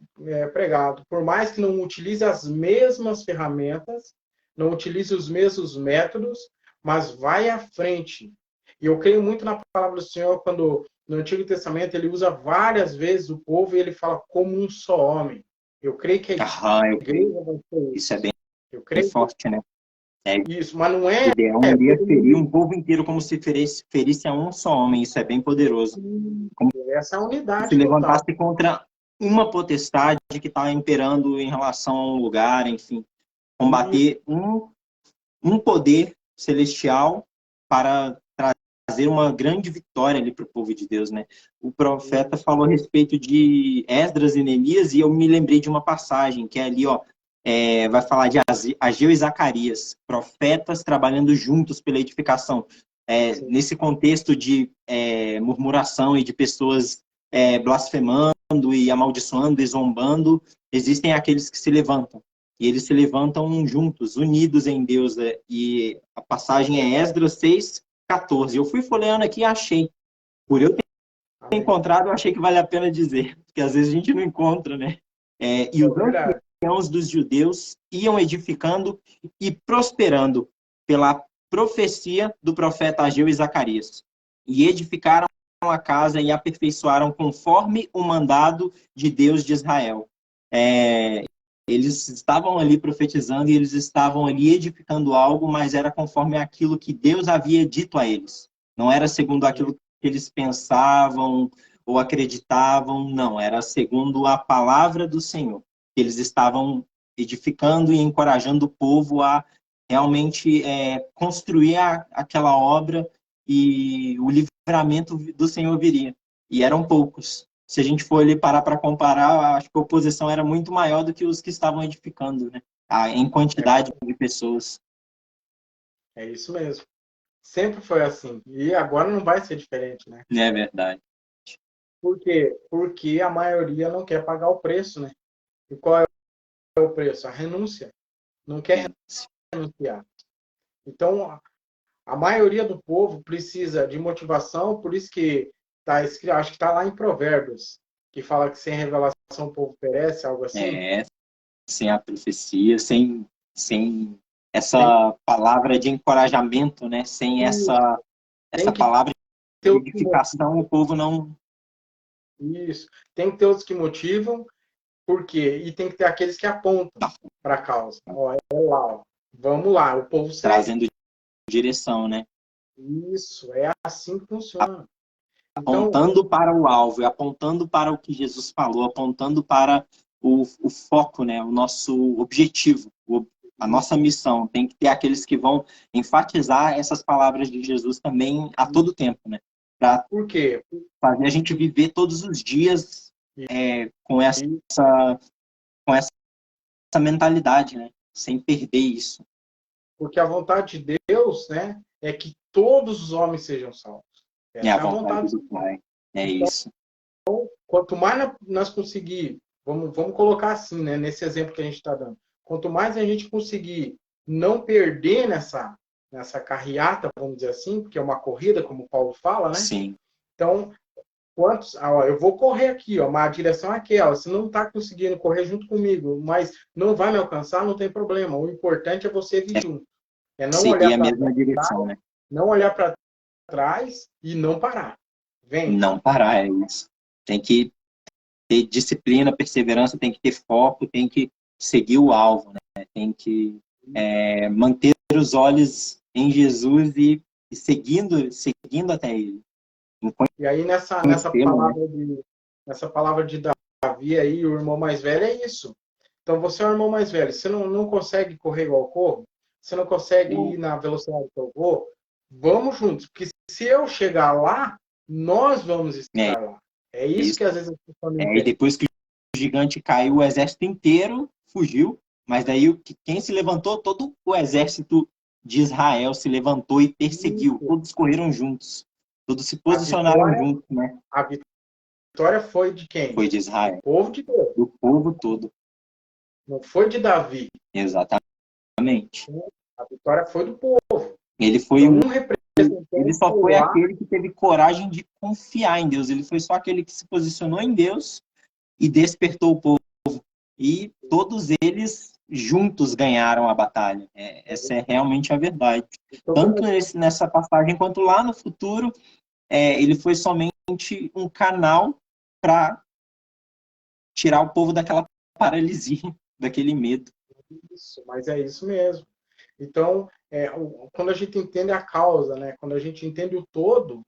pregado, por mais que não utilize as mesmas ferramentas, não utilize os mesmos métodos, mas vai à frente. E eu creio muito na palavra do Senhor quando no Antigo Testamento ele usa várias vezes o povo e ele fala como um só homem. Eu creio que a Aham, eu creio. igreja vai ser Isso é isso. bem, Eu bem creio forte, né? É, isso, mas não é Gideão iria todo ferir mundo. um povo inteiro como se ferisse a um só homem. Isso é bem poderoso. Como Essa é a se unidade total. levantasse contra uma potestade que está imperando em relação a um lugar, enfim. Isso. Combater um poder celestial para trazer uma grande vitória ali para o povo de Deus, né? O profeta falou a respeito de Esdras e Neemias e eu me lembrei de uma passagem que é ali, ó, vai falar de Ageu e Zacarias, profetas trabalhando juntos pela edificação. Nesse contexto de murmuração e de pessoas blasfemando e amaldiçoando e zombando, existem aqueles que se levantam. E eles se levantam juntos, unidos em Deus. E a passagem é Esdras 6:14. Eu fui folheando aqui e achei. Por eu ter Amém. encontrado, eu achei que vale a pena dizer, porque às vezes a gente não encontra, né? E É os verdade. anciãos dos judeus iam edificando e prosperando pela profecia do profeta Ageu e Zacarias. E edificaram a casa e aperfeiçoaram conforme o mandado de Deus de Israel. Eles estavam ali profetizando e eles estavam ali edificando algo, mas era conforme aquilo que Deus havia dito a eles. Não era segundo aquilo que eles pensavam ou acreditavam, não. Era segundo a palavra do Senhor. Eles estavam edificando e encorajando o povo a realmente construir aquela obra, e o livramento do Senhor viria. E eram poucos. Se a gente for ali parar para comparar, acho que a oposição era muito maior do que os que estavam edificando, né? Em quantidade de pessoas. É isso mesmo. Sempre foi assim. E agora não vai ser diferente, né? É verdade. Por quê? Porque a maioria não quer pagar o preço, né? E qual é o preço? A renúncia. Não quer renunciar. Então, a maioria do povo precisa de motivação, por isso que tá escrito, acho que está lá em Provérbios, que fala que sem revelação o povo perece, algo assim. Sem a profecia, sem essa palavra de encorajamento, né? Sem essa Tem que palavra ter de os que edificação, o povo não... Isso. Tem que ter os que motivam, por quê? E tem que ter aqueles que apontam para a causa. Ó, é lá, ó. Vamos lá, o povo segue. Trazendo direção, né? Isso, é assim que funciona. Apontando para o alvo, apontando para o que Jesus falou, apontando para o foco, né? O nosso objetivo, a nossa missão. Tem que ter aqueles que vão enfatizar essas palavras de Jesus também a todo tempo, né? Para por quê? Fazer a gente viver todos os dias com essa mentalidade, né? Sem perder isso. Porque a vontade de Deus, né, é que todos os homens sejam salvos. Essa É a vontade do Pai. Então, isso. Quanto mais nós conseguir, vamos colocar assim, né, nesse exemplo que a gente está dando, quanto mais a gente conseguir não perder nessa carreata, vamos dizer assim, porque é uma corrida, como o Paulo fala, né? Sim. Então, eu vou correr aqui, ó, mas a direção é aquela. Se não está conseguindo correr junto comigo, mas não vai me alcançar, não tem problema. O importante é você vir junto. É não seguir olhar a mesma direção, né? Não olhar para trás e não parar. Vem. Não parar, é isso. Tem que ter disciplina, perseverança, tem que ter foco, tem que seguir o alvo, né? Tem que manter os olhos em Jesus e seguindo até Ele. E aí nessa palavra de Davi aí, o irmão mais velho, é isso. Então você é o irmão mais velho, você não consegue correr igual eu corro, você não consegue ir na velocidade que eu vou, vamos juntos, porque se eu chegar lá, nós vamos estar lá. É isso que às vezes as pessoas não entendem. E depois que o gigante caiu, o exército inteiro fugiu, mas daí quem se levantou, todo o exército de Israel se levantou e perseguiu. Isso. Todos correram juntos. Todos se posicionaram juntos, né? A vitória foi de quem? Foi de Israel. Do povo de Deus. Do povo todo. Não foi de Davi. Exatamente. A vitória foi do povo. Ele foi ele só foi aquele que teve coragem de confiar em Deus. Ele foi só aquele que se posicionou em Deus e despertou o povo. E todos eles juntos ganharam a batalha. Essa é realmente a verdade. Tanto nessa passagem quanto lá no futuro, ele foi somente um canal para tirar o povo daquela paralisia, daquele medo. Isso, mas é isso mesmo. Então, quando a gente entende a causa, né? Quando a gente entende o todo,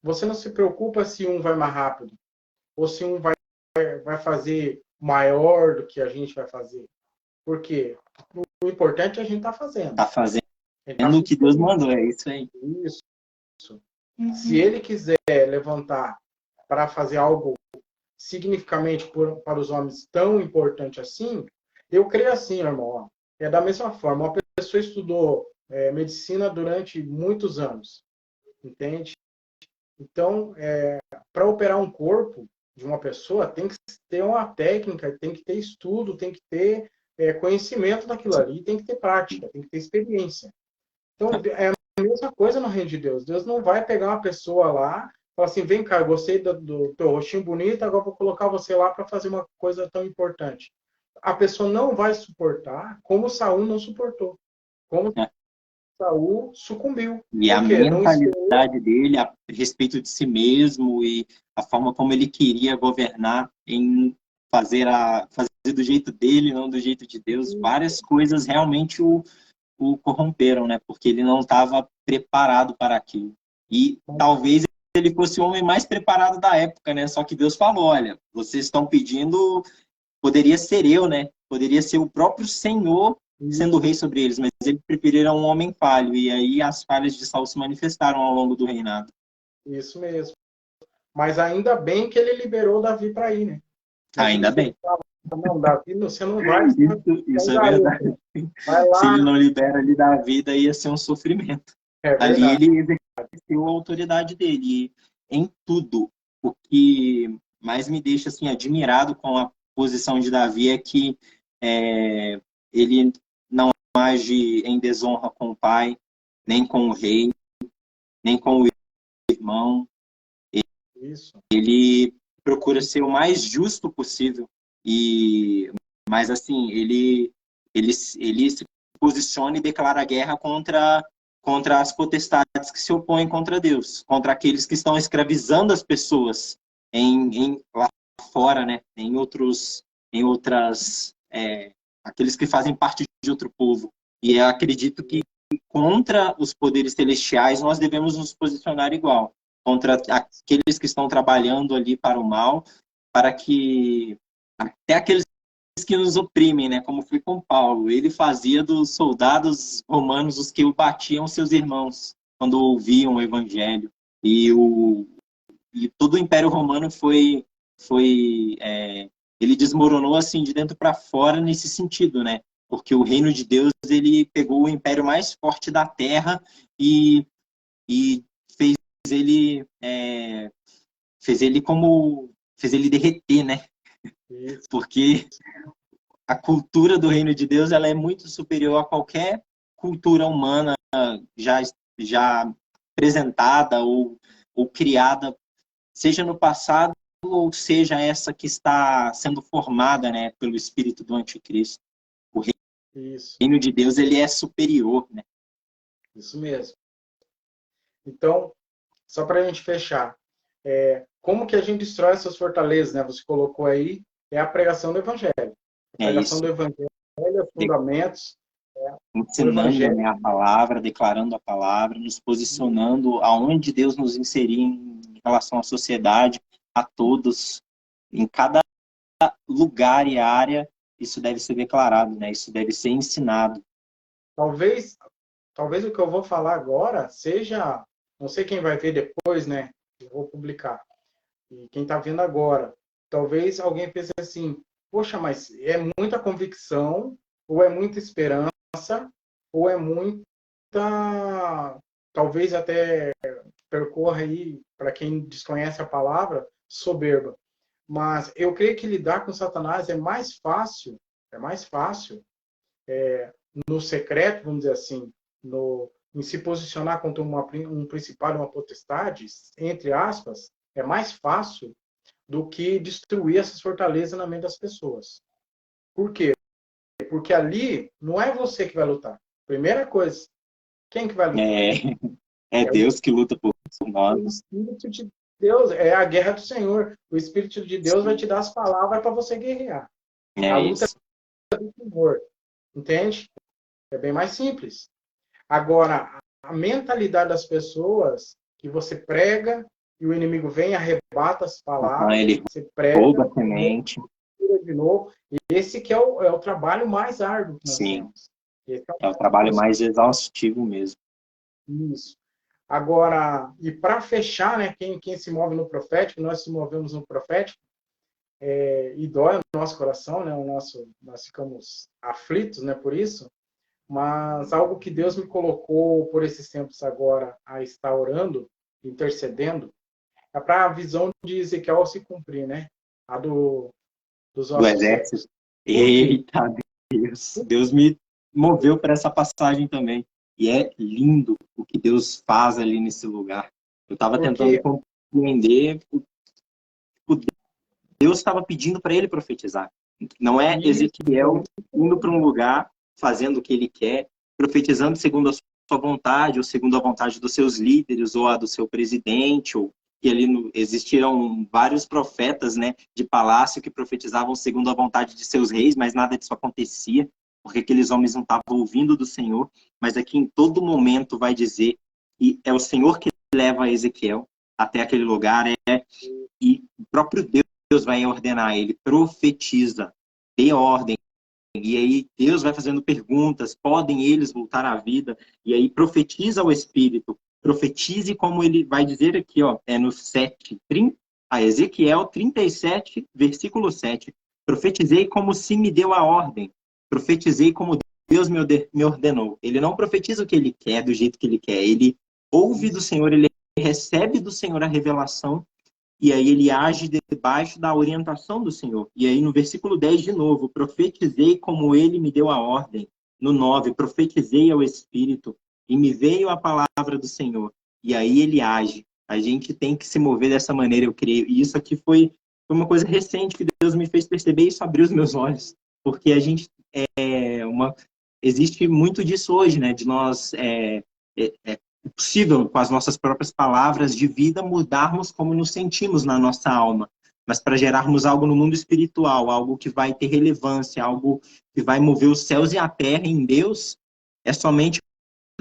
você não se preocupa se um vai mais rápido ou se um vai fazer maior do que a gente vai fazer. Por quê? O importante é a gente estar fazendo. Está fazendo o que Deus mandou, é isso aí. Isso. Se ele quiser levantar para fazer algo significativamente para os homens tão importante assim, eu creio assim, irmão. É da mesma forma. Uma pessoa estudou medicina durante muitos anos, entende? Então, para operar um corpo de uma pessoa, tem que ter uma técnica, tem que ter estudo, tem que ter conhecimento daquilo ali, tem que ter prática, tem que ter experiência. Então, é a mesma coisa no reino de Deus. Deus não vai pegar uma pessoa lá e falar assim, vem cá, gostei do teu rostinho bonito, agora vou colocar você lá para fazer uma coisa tão importante. A pessoa não vai suportar, como Saul não suportou. Como Saul sucumbiu. E a mentalidade dele a respeito de si mesmo e a forma como ele queria governar em fazer do jeito dele, não do jeito de Deus, várias coisas realmente o corromperam, né? Porque ele não estava preparado para aquilo. E talvez ele fosse o homem mais preparado da época, né? Só que Deus falou, olha, vocês estão pedindo, poderia ser eu, né? Poderia ser o próprio Senhor sendo rei sobre eles, mas eles preferiram um homem falho. E aí as falhas de Saul se manifestaram ao longo do reinado. Isso mesmo. Mas ainda bem que ele liberou Davi para ir, né? Ainda bem. Não, Davi, você não vai. Isso é verdade. Vai lá. Se ele não libera ali da vida, ia ser um sofrimento. Ali ele exerceu a autoridade dele em tudo. O que mais me deixa assim, admirado com a posição de Davi é que ele não age em desonra com o pai, nem com o rei, nem com o irmão. Ele procura ser o mais justo possível. Mas assim, ele se posiciona e declara guerra contra as potestades que se opõem contra Deus, contra aqueles que estão escravizando as pessoas lá fora, né? Aqueles que fazem parte de outro povo. E eu acredito que contra os poderes celestiais nós devemos nos posicionar igual, contra aqueles que estão trabalhando ali para o mal, para que até aqueles que nos oprimem, né? Como foi com Paulo. Ele fazia dos soldados romanos os que o batiam seus irmãos quando ouviam o evangelho. E todo o Império Romano ele desmoronou assim de dentro para fora nesse sentido, né? Porque o reino de Deus, ele pegou o império mais forte da terra e fez ele derreter, né? Porque a cultura do reino de Deus, ela é muito superior a qualquer cultura humana já apresentada ou criada, seja no passado ou seja essa que está sendo formada, né, pelo espírito do anticristo. O reino de Deus, ele é superior, né? Isso mesmo. Então, só para a gente fechar, como que a gente destrói essas fortalezas, né? Você colocou aí, é a pregação do evangelho. A pregação do evangelho, os fundamentos. Ensinando, né, a palavra, declarando a palavra, nos posicionando aonde Deus nos inserir em relação à sociedade, a todos, em cada lugar e área, isso deve ser declarado, né? Isso deve ser ensinado. Talvez o que eu vou falar agora seja, não sei quem vai ver depois, né? Eu vou publicar. E quem está vendo agora, talvez alguém pense assim, poxa, mas é muita convicção, ou é muita esperança, ou é muita, talvez até percorra aí, para quem desconhece a palavra, soberba. Mas eu creio que lidar com Satanás é mais fácil no secreto, vamos dizer assim, em se posicionar contra um principado, uma potestade, entre aspas, é mais fácil do que destruir essas fortalezas na mente das pessoas. Por quê? Porque ali não é você que vai lutar. Primeira coisa, quem que vai lutar? É Deus que luta por nós. O Espírito de Deus, é a guerra do Senhor. O Espírito de Deus vai te dar as palavras para você guerrear. A luta é do Senhor. Entende? É bem mais simples. Agora, a mentalidade das pessoas que você prega e o inimigo vem e arrebata as palavras, você prega, rouba a semente. De novo, e esse que é o trabalho mais árduo que nós temos. É o trabalho mais exaustivo mesmo. Isso. Agora, e para fechar, né, quem se move no profético, nós se movemos no profético, e dói no nosso coração, né, nós ficamos aflitos, né, por isso, mas algo que Deus me colocou por esses tempos agora a estar orando, intercedendo, é para a visão de Ezequiel se cumprir, né? A dos do exército. Eita Deus me moveu para essa passagem também. E é lindo o que Deus faz ali nesse lugar. Eu estava tentando compreender o Deus estava pedindo para ele profetizar. Não é Ezequiel indo para um lugar, fazendo o que ele quer, profetizando segundo a sua vontade, ou segundo a vontade dos seus líderes, ou a do seu presidente, ou que ali existiram vários profetas, né, de palácio que profetizavam segundo a vontade de seus reis, mas nada disso acontecia, porque aqueles homens não estavam ouvindo do Senhor, mas aqui em todo momento vai dizer, e é o Senhor que leva Ezequiel até aquele lugar, e o próprio Deus vai ordenar ele, profetiza, dê ordem. E aí Deus vai fazendo perguntas, podem eles voltar à vida? E aí profetiza ao Espírito, profetize como ele vai dizer aqui, ó, no 7, Ezequiel 37, versículo 7. Profetizei como se me deu a ordem, profetizei como Deus me ordenou. Ele não profetiza o que ele quer, do jeito que ele quer, ele ouve do Senhor, ele recebe do Senhor a revelação, e aí ele age debaixo da orientação do Senhor. E aí no versículo 10 de novo, profetizei como ele me deu a ordem. No 9, profetizei ao Espírito e me veio a palavra do Senhor. E aí ele age. A gente tem que se mover dessa maneira, eu creio. E isso aqui foi uma coisa recente que Deus me fez perceber, e isso abriu os meus olhos. Porque a gente existe muito disso hoje, né? De nós possível, com as nossas próprias palavras de vida, mudarmos como nos sentimos na nossa alma. Mas para gerarmos algo no mundo espiritual, algo que vai ter relevância, algo que vai mover os céus e a terra em Deus, é somente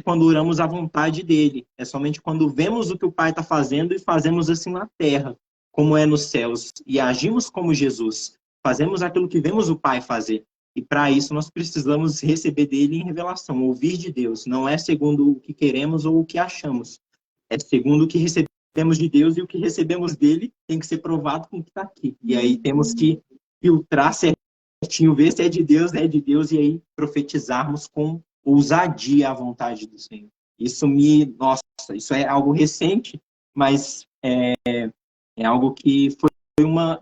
quando oramos a vontade dele. É somente quando vemos o que o Pai está fazendo e fazemos assim na terra, como é nos céus. E agimos como Jesus. Fazemos aquilo que vemos o Pai fazer. E para isso nós precisamos receber dele em revelação, ouvir de Deus. Não é segundo o que queremos ou o que achamos. É segundo o que recebemos de Deus, e o que recebemos dele tem que ser provado com o que está aqui. E aí temos que filtrar certinho, ver se é de Deus, e aí profetizarmos com ousadia à vontade do Senhor. Nossa, isso é algo recente, mas é algo que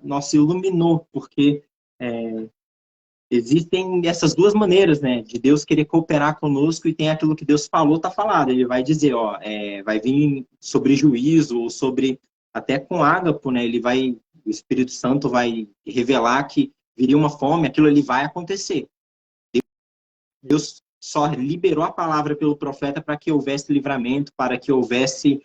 nossa, iluminou, porque existem essas duas maneiras, né, de Deus querer cooperar conosco, e tem aquilo que Deus falou, tá falado. Ele vai dizer, ó, vai vir sobre juízo, ou sobre, até com ágapo, né, o Espírito Santo vai revelar que viria uma fome, aquilo ali vai acontecer. Deus só liberou a palavra pelo profeta para que houvesse livramento, para que houvesse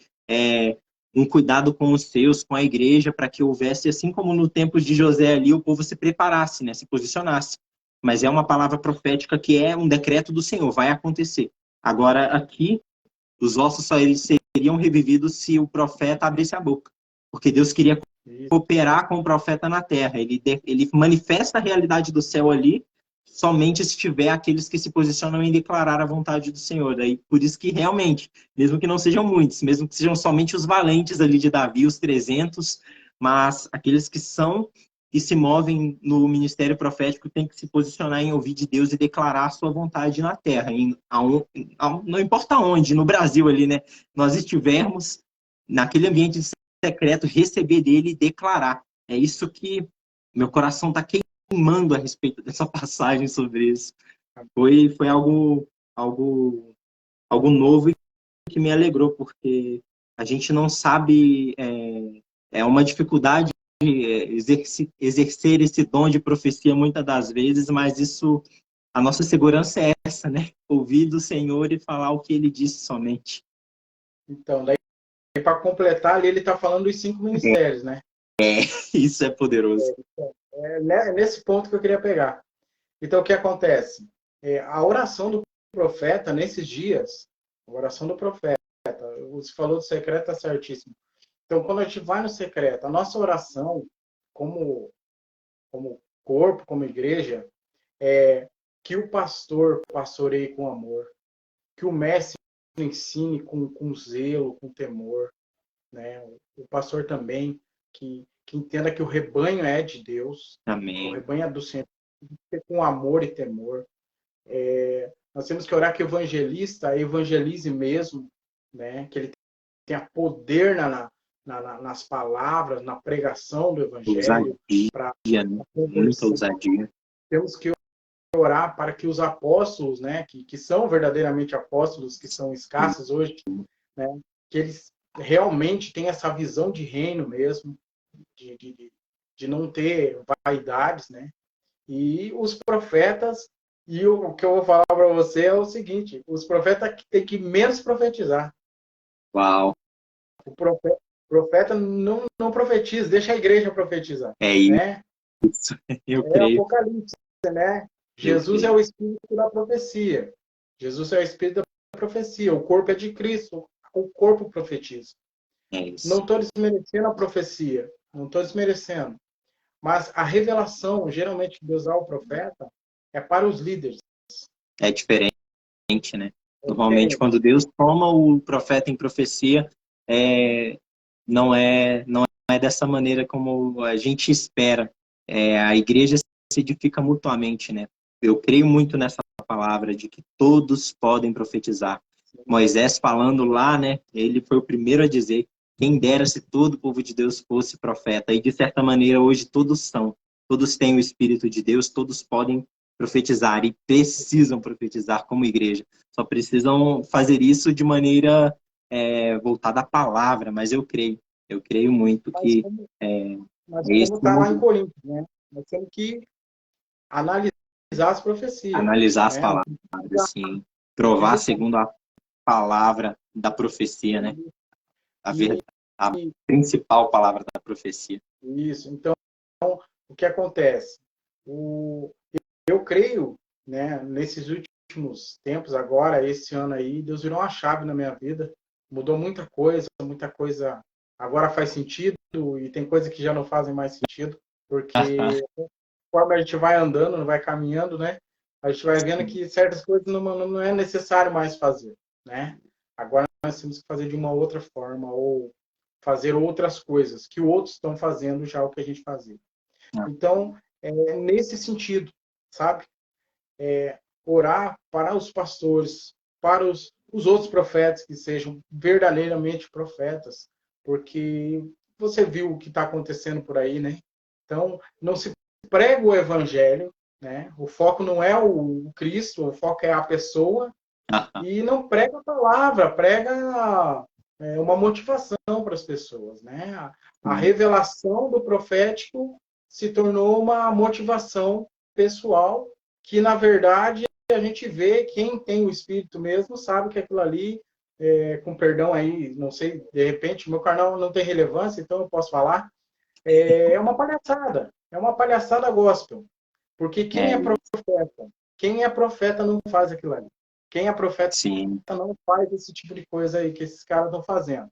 um cuidado com os seus, com a igreja, para que houvesse, assim como no tempo de José ali, o povo se preparasse, né, se posicionasse. Mas é uma palavra profética que é um decreto do Senhor, vai acontecer. Agora, aqui, os ossos só seriam revividos se o profeta abrisse a boca. Porque Deus queria cooperar com o profeta na terra. Ele manifesta a realidade do céu ali, somente se tiver aqueles que se posicionam em declarar a vontade do Senhor. Daí, por isso que realmente, mesmo que não sejam muitos, mesmo que sejam somente os valentes ali de Davi, os 300, mas aqueles que se movem no ministério profético têm que se posicionar em ouvir de Deus e declarar a sua vontade na terra. Não importa onde, no Brasil ali, né? Nós estivermos naquele ambiente secreto, receber dele e declarar. É isso que meu coração está queimando a respeito dessa passagem sobre isso. Foi algo novo, e que me alegrou, porque a gente não sabe, é uma dificuldade exercer esse dom de profecia muitas das vezes, mas a nossa segurança é essa, né? Ouvir do Senhor e falar o que ele disse somente. Então, daí para completar ali, ele está falando dos 5 ministérios, né? Isso é poderoso. Nesse ponto que eu queria pegar. Então, o que acontece? A oração do profeta, nesses dias, a oração do profeta, você falou do secreto, está certíssimo. Então, quando a gente vai no secreto, a nossa oração, como corpo, como igreja, é que o pastor pastoreie com amor, que o mestre ensine com zelo, com temor, né? O pastor também, que entenda que o rebanho é de Deus, Amém. o rebanho é do Senhor, com amor e temor. Nós temos que orar que o evangelista evangelize mesmo, né? Que ele tenha poder nas palavras, na pregação do evangelho. Muita ousadia. Temos que orar para que os apóstolos, né, que são verdadeiramente apóstolos, que são escassos hoje, né, que eles realmente tenham essa visão de reino mesmo, de não ter vaidades, né? E os profetas, e o que eu vou falar para você é o seguinte: os profetas têm que menos profetizar. Uau! O profeta não profetiza, deixa a igreja profetizar. É isso. Né? Eu creio. Apocalipse, né? Jesus é o espírito da profecia. Jesus é o espírito da profecia. O corpo é de Cristo. O corpo profetiza. É Não isso. estou desmerecendo a profecia, não estou desmerecendo. Mas a revelação, geralmente, que Deus dá ao profeta, é para os líderes. É diferente, né? É Normalmente, diferente. quando Deus toma o profeta em profecia, é, não é dessa maneira como a gente espera. A igreja se edifica mutuamente, né? Eu creio muito nessa palavra de que todos podem profetizar. Moisés falando lá, né? Ele foi o primeiro a dizer: quem dera se todo o povo de Deus fosse profeta. E de certa maneira hoje todos são. Todos têm o Espírito de Deus, todos podem profetizar e precisam profetizar como igreja. Só precisam fazer isso de maneira voltada à palavra, mas eu creio muito Mas que como, é, é mas esse como o está lá em momento. Coríntios, né? Nós temos que analisar as profecias, Analisar as né? Não palavras, precisa assim, provar divulgar. segundo a palavra da profecia, né? A, E, a principal palavra da profecia. isso. Então, o que acontece? O, eu creio, né, nesses últimos tempos, agora, esse ano aí, Deus virou uma chave na minha vida. Mudou muita coisa agora faz sentido e tem coisas que já não fazem mais sentido, porque conforme a gente vai andando, vai caminhando, né, a gente vai vendo que certas coisas não é necessário mais fazer, né? Agora nós temos que fazer de uma outra forma ou fazer outras coisas que outros estão fazendo já o que a gente fazia. Então, é nesse sentido, sabe? Orar para os pastores, para os outros profetas que sejam verdadeiramente profetas, porque você viu o que está acontecendo por aí, né? Então, não se prega o evangelho, né? O foco não é o Cristo, o foco é a pessoa, e não prega a palavra, prega uma motivação para as pessoas, né? A revelação do profético se tornou uma motivação pessoal que, na verdade, a gente vê quem tem o espírito mesmo sabe que aquilo ali, com perdão aí, não sei, de repente, meu canal não tem relevância, então eu posso falar, é uma palhaçada gospel, porque É, quem é profeta não faz aquilo ali. Quem é profeta sim, não faz esse tipo de coisa aí que esses caras estão fazendo.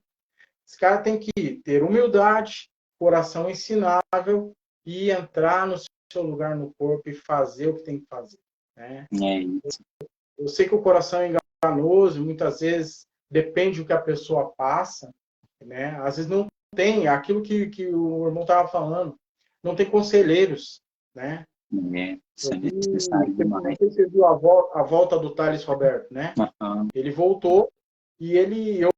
Esse cara tem que ter humildade, coração ensinável e entrar no seu lugar no corpo e fazer o que tem que fazer, né? é, Eu sei que o coração é enganoso, muitas vezes depende do que a pessoa passa, né? Às vezes não tem aquilo que o irmão estava falando, não tem conselheiros, né? isso Eu é vi, necessário não demais. sei se você viu a volta do Thales Roberto, né? Aham. Ele voltou e eu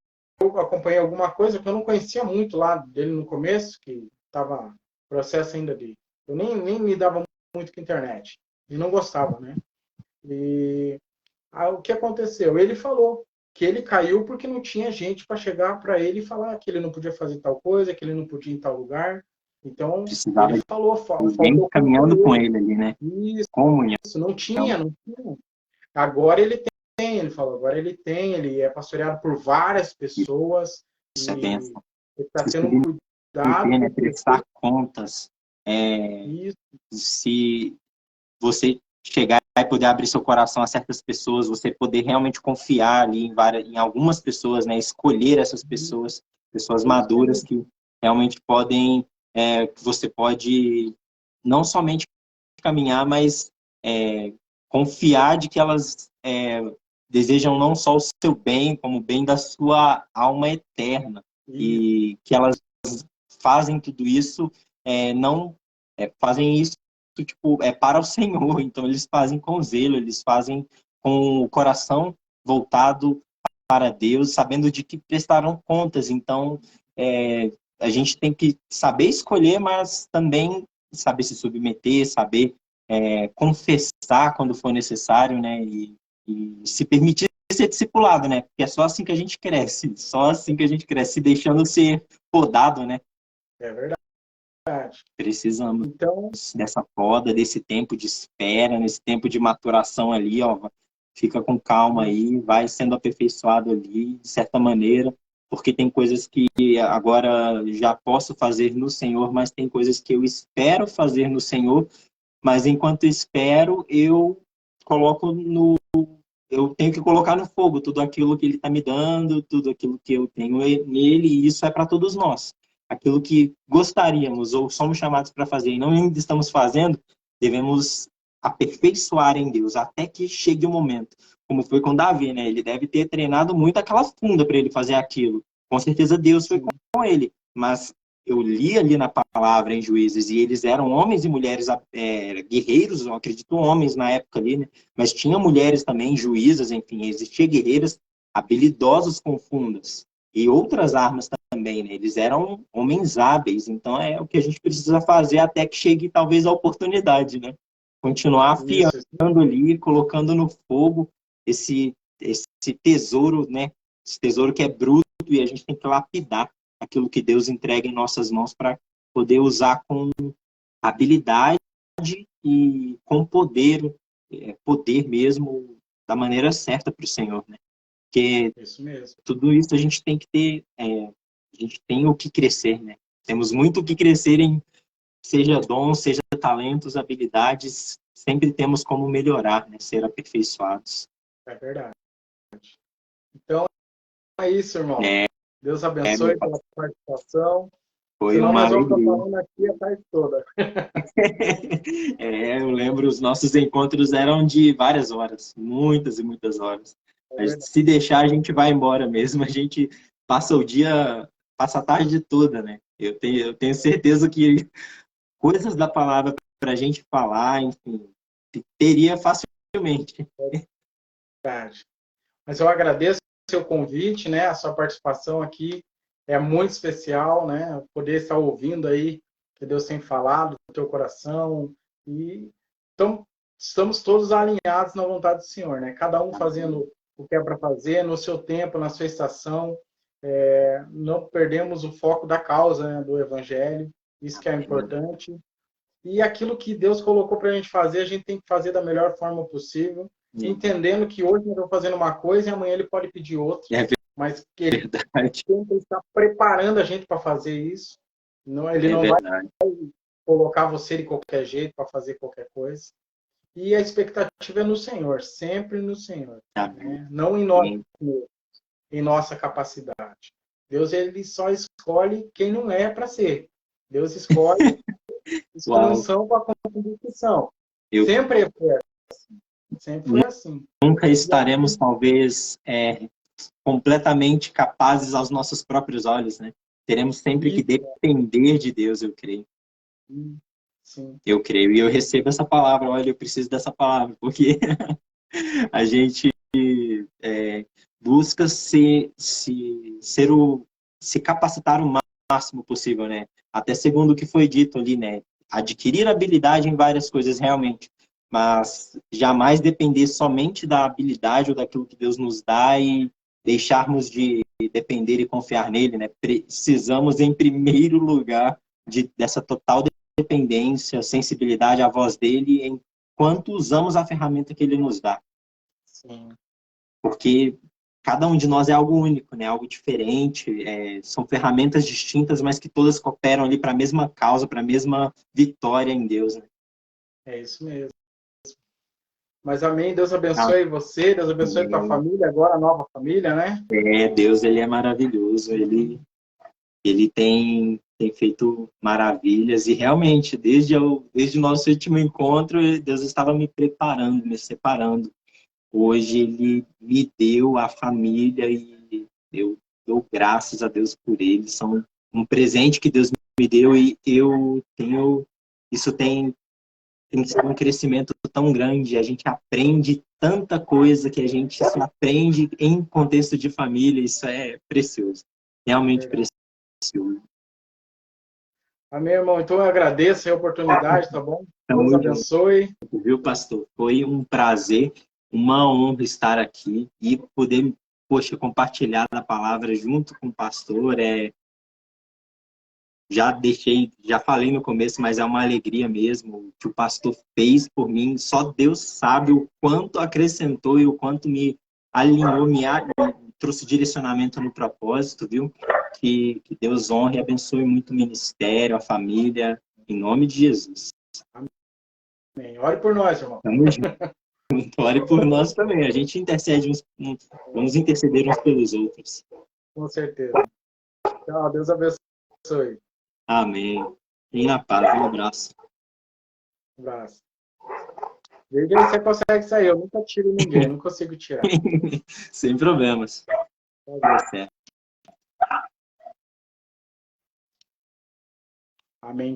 acompanhei alguma coisa que eu não conhecia muito lá dele no começo, que estava processo ainda de. Eu nem me dava muito com a internet e não gostava, né? E o que aconteceu? Ele falou que ele caiu porque não tinha gente para chegar para ele e falar que ele não podia fazer tal coisa, que ele não podia ir em tal lugar. Então, ele Precisava de falou, alguém faltou caminhando com conselheiro. ele ali, né? Isso, Comunhão. não tinha. Agora ele tem, ele falou, agora ele tem, ele é pastoreado por várias pessoas Isso é e bênção. ele está Se tendo um cuidado submeter, né? com Prestar pessoas. contas. É, Isso, se você chegar e poder abrir seu coração a certas pessoas, você poder realmente confiar ali em algumas pessoas, né? Escolher essas pessoas, pessoas é isso maduras mesmo. que realmente podem, que você pode não somente caminhar, mas confiar de que elas desejam não só o seu bem, como o bem da sua alma eterna, Isso, e que elas fazem tudo isso, não fazem isso tipo para o Senhor, então eles fazem com zelo, eles fazem com o coração voltado para Deus, sabendo de que prestarão contas. Então a gente tem que saber escolher, mas também saber se submeter, saber confessar quando for necessário, né? E se permitir ser discipulado, né? Porque é só assim que a gente cresce, só assim que a gente cresce, se deixando ser podado, né? é verdade. Precisamos Então, dessa poda, desse tempo de espera, nesse tempo de maturação ali, ó. Fica com calma aí, vai sendo aperfeiçoado ali, de certa maneira, porque tem coisas que agora já posso fazer no Senhor, mas tem coisas que eu espero fazer no Senhor, mas enquanto espero, eu coloco eu tenho que colocar no fogo tudo aquilo que ele está me dando, tudo aquilo que eu tenho nele, e isso é para todos nós. Aquilo que gostaríamos ou somos chamados para fazer e não ainda estamos fazendo, devemos aperfeiçoar em Deus até que chegue o momento. Como foi com Davi, né? Ele deve ter treinado muito aquela funda para ele fazer aquilo. Com certeza Deus foi com ele, mas eu li ali na palavra em Juízes, e eles eram homens e mulheres guerreiros, eu acredito homens na época ali, né? Mas tinha mulheres também, juízas, enfim, existia guerreiras habilidosos com fundas e outras armas também, né? Eles eram homens hábeis, então é o que a gente precisa fazer até que chegue talvez a oportunidade, né? Continuar afiando Isso. ali, colocando no fogo esse tesouro, né? Esse tesouro que é bruto e a gente tem que lapidar aquilo que Deus entrega em nossas mãos para poder usar com habilidade e com poder, poder mesmo, da maneira certa para o Senhor, né? Porque Isso mesmo. tudo isso a gente tem que ter, a gente tem o que crescer, né? Temos muito o que crescer em, seja dons, seja talentos, habilidades, sempre temos como melhorar, né? Ser aperfeiçoados. É verdade. Então é isso, irmão. Deus Meu abençoe pela participação. Foi Senão uma nós vamos estar alegria. falando aqui a tarde toda. Eu lembro, os nossos encontros eram de várias horas, muitas e muitas horas. É Mas verdade. se deixar, a gente vai embora mesmo. A gente passa o dia, passa a tarde toda, né? Eu tenho certeza que coisas da palavra para a gente falar, enfim, teria facilmente. Verdade. Mas eu agradeço o seu convite, né? A sua participação aqui é muito especial, né? Poder estar ouvindo aí que Deus tem falado no teu coração. E então, estamos todos alinhados na vontade do Senhor, né? Cada um fazendo o que é para fazer, no seu tempo, na sua estação. Não perdemos o foco da causa, né, do Evangelho. Isso que é importante. E aquilo que Deus colocou para a gente fazer, a gente tem que fazer da melhor forma possível, entendendo que hoje eu estou fazendo uma coisa e amanhã ele pode pedir outra, É mas que ele verdade. sempre está preparando a gente para fazer isso. Não, ele É não vai verdade. colocar você de qualquer jeito para fazer qualquer coisa. E a expectativa é no Senhor, sempre no Senhor, Amém. né? Não em nós, em nossa capacidade. Deus ele só escolhe quem não é para ser. Deus escolhe os que não Uau. são para cumprir que são. Eu Sempre foi assim. Sempre foi assim. nunca estaremos, talvez, completamente capazes aos nossos próprios olhos, né? Teremos sempre que depender de Deus, eu creio. Sim. Eu creio. E eu recebo essa palavra. Olha, eu preciso dessa palavra, porque a gente busca se capacitar o máximo possível, né? Até segundo o que foi dito ali, né? Adquirir habilidade em várias coisas, realmente. Mas jamais depender somente da habilidade ou daquilo que Deus nos dá e deixarmos de depender e confiar nele, né? Precisamos, em primeiro lugar, dessa total dependência, sensibilidade à voz dele, enquanto usamos a ferramenta que ele nos dá. Sim. Porque cada um de nós é algo único, né? Algo diferente, são ferramentas distintas, mas que todas cooperam ali para a mesma causa, para a mesma vitória em Deus, né? É isso mesmo. Mas amém. Deus abençoe você, Deus abençoe a tua família, agora a nova família, né? Deus, ele é maravilhoso, ele tem feito maravilhas e realmente, desde o nosso último encontro, Deus estava me preparando, me separando. Hoje ele me deu a família e eu dou graças a Deus por eles. São um presente que Deus me deu e eu tenho, isso tem sido um crescimento tão grande. A gente aprende tanta coisa que a gente só aprende em contexto de família. Isso é precioso, realmente precioso. Amém, irmão. Então eu agradeço a oportunidade, tá bom? Deus Tamo junto, abençoe. viu, pastor? Foi um prazer, uma honra estar aqui e poder, poxa, compartilhar a palavra junto com o pastor. Já falei no começo, mas é uma alegria mesmo o que o pastor fez por mim. Só Deus sabe o quanto acrescentou e o quanto me alinhou, me trouxe direcionamento no propósito, viu? Que Deus honre e abençoe muito o ministério, a família, em nome de Jesus. Amém. Ore por nós, irmão. Tamo junto. Ore por nós também. A gente intercede vamos interceder uns pelos outros. Com certeza. Tchau, Deus abençoe. Amém. E na paz, um abraço. Um abraço. Desde aí você consegue sair. Eu nunca tiro ninguém, não consigo tirar. Sem problemas. Tá certo. Amém.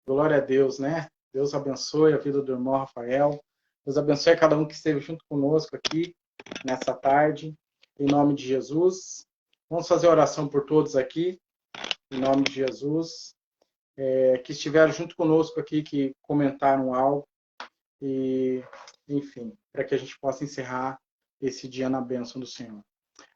Glória a Deus, né? Deus abençoe a vida do irmão Rafael. Deus abençoe a cada um que esteve junto conosco aqui nessa tarde. Em nome de Jesus. Vamos fazer oração por todos aqui. Em nome de Jesus. Que estiveram junto conosco aqui, que comentaram algo. E, enfim, para que a gente possa encerrar esse dia na bênção do Senhor.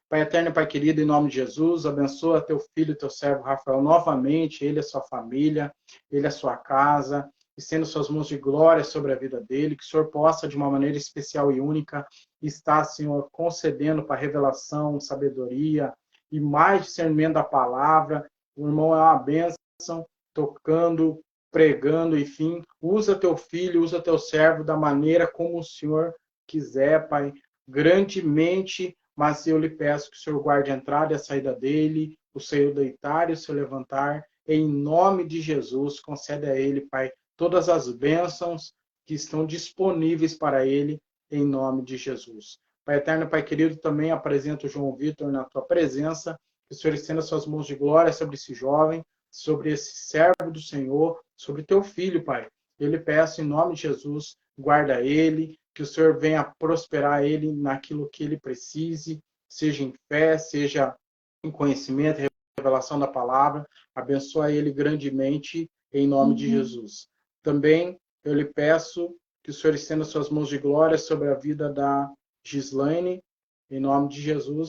Pai eterno e Pai querido, em nome de Jesus, abençoa teu filho, teu servo Rafael novamente, ele e a sua família, ele e a sua casa, estenda suas mãos de glória sobre a vida dele, que o Senhor possa, de uma maneira especial e única, estar, Senhor, concedendo para revelação, sabedoria e mais discernimento da palavra. O irmão é uma bênção, tocando, pregando, enfim. Usa teu filho, usa teu servo da maneira como o Senhor quiser, Pai, grandemente. Mas eu lhe peço que o Senhor guarde a entrada e a saída dele, o seu deitar e o seu levantar. Em nome de Jesus, concede a ele, Pai, todas as bênçãos que estão disponíveis para ele, em nome de Jesus. Pai eterno, Pai querido, também apresento o João Vitor na tua presença, que o Senhor estenda suas mãos de glória sobre esse jovem, sobre esse servo do Senhor, sobre teu filho, Pai. Eu lhe peço, em nome de Jesus, guarda ele, que o Senhor venha prosperar ele naquilo que ele precise, seja em fé, seja em conhecimento, revelação da palavra. Abençoa ele grandemente, em nome de Jesus. Também eu lhe peço que o Senhor estenda suas mãos de glória sobre a vida da Gislaine, em nome de Jesus,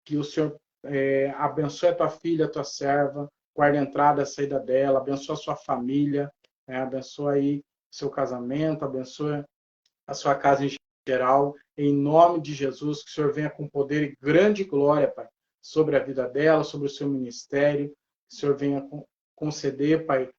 que o Senhor abençoe a tua filha, a tua serva, guarde a entrada e a saída dela, abençoa a sua família, abençoa aí seu casamento, abençoa a sua casa em geral, em nome de Jesus, que o Senhor venha com poder e grande glória, Pai, sobre a vida dela, sobre o seu ministério, que o Senhor venha conceder, Pai,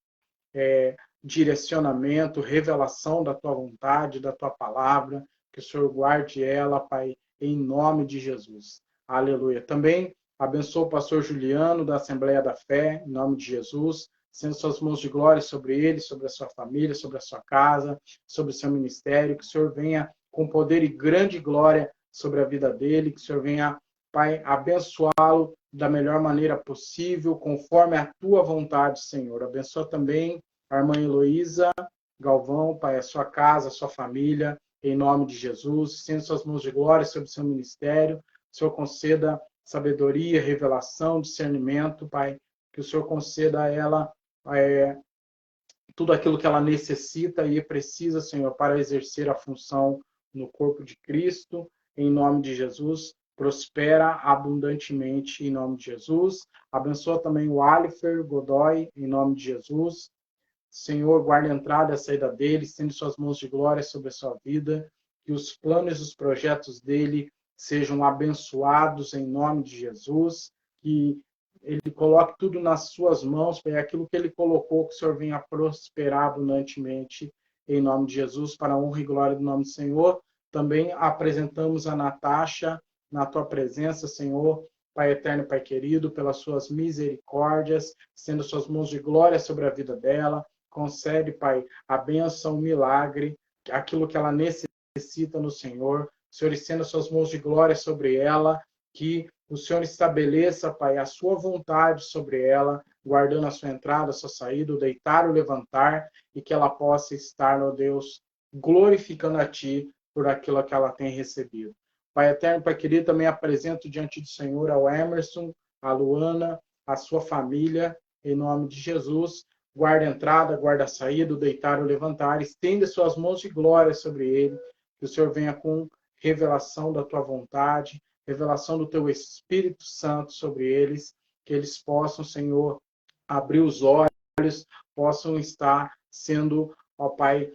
direcionamento, revelação da tua vontade, da tua palavra, que o Senhor guarde ela, Pai, em nome de Jesus. Aleluia. Também abençoa o pastor Juliano, da Assembleia da Fé, em nome de Jesus, sendo suas mãos de glória sobre ele, sobre a sua família, sobre a sua casa, sobre o seu ministério, que o Senhor venha com poder e grande glória sobre a vida dele, que o Senhor venha, Pai, abençoá-lo da melhor maneira possível, conforme a tua vontade, Senhor. Abençoa também a irmã Heloísa Galvão, Pai, a sua casa, a sua família, em nome de Jesus, sendo suas mãos de glória sobre o seu ministério, o Senhor conceda sabedoria, revelação, discernimento, Pai, que o Senhor conceda a ela tudo aquilo que ela necessita e precisa, Senhor, para exercer a função no corpo de Cristo, em nome de Jesus. Prospera abundantemente, em nome de Jesus. Abençoa também o Alifer Godoy, em nome de Jesus. Senhor, guarde a entrada e a saída dele, estende suas mãos de glória sobre a sua vida, que os planos e os projetos dele sejam abençoados em nome de Jesus, que ele coloque tudo nas suas mãos, Pai, aquilo que ele colocou, que o Senhor venha prosperar abundantemente em nome de Jesus, para a honra e glória do nome do Senhor. Também apresentamos a Natasha na tua presença, Senhor, Pai eterno, Pai querido, pelas suas misericórdias, sendo suas mãos de glória sobre a vida dela. Concede, Pai, a bênção, o milagre, aquilo que ela necessita no Senhor. Senhor, estenda suas mãos de glória sobre ela, que o Senhor estabeleça, Pai, a sua vontade sobre ela, guardando a sua entrada, a sua saída, o deitar, o levantar, e que ela possa estar, ó Deus, glorificando a Ti por aquilo que ela tem recebido. Pai eterno, Pai querido, também apresento diante do Senhor ao Emerson, a Luana, a sua família, em nome de Jesus. Guarda a entrada, guarda a saída, o deitar, o levantar, estenda suas mãos de glória sobre ele, que o Senhor venha com revelação da tua vontade, revelação do teu Espírito Santo sobre eles, que eles possam, Senhor, abrir os olhos, possam estar sendo, ó Pai,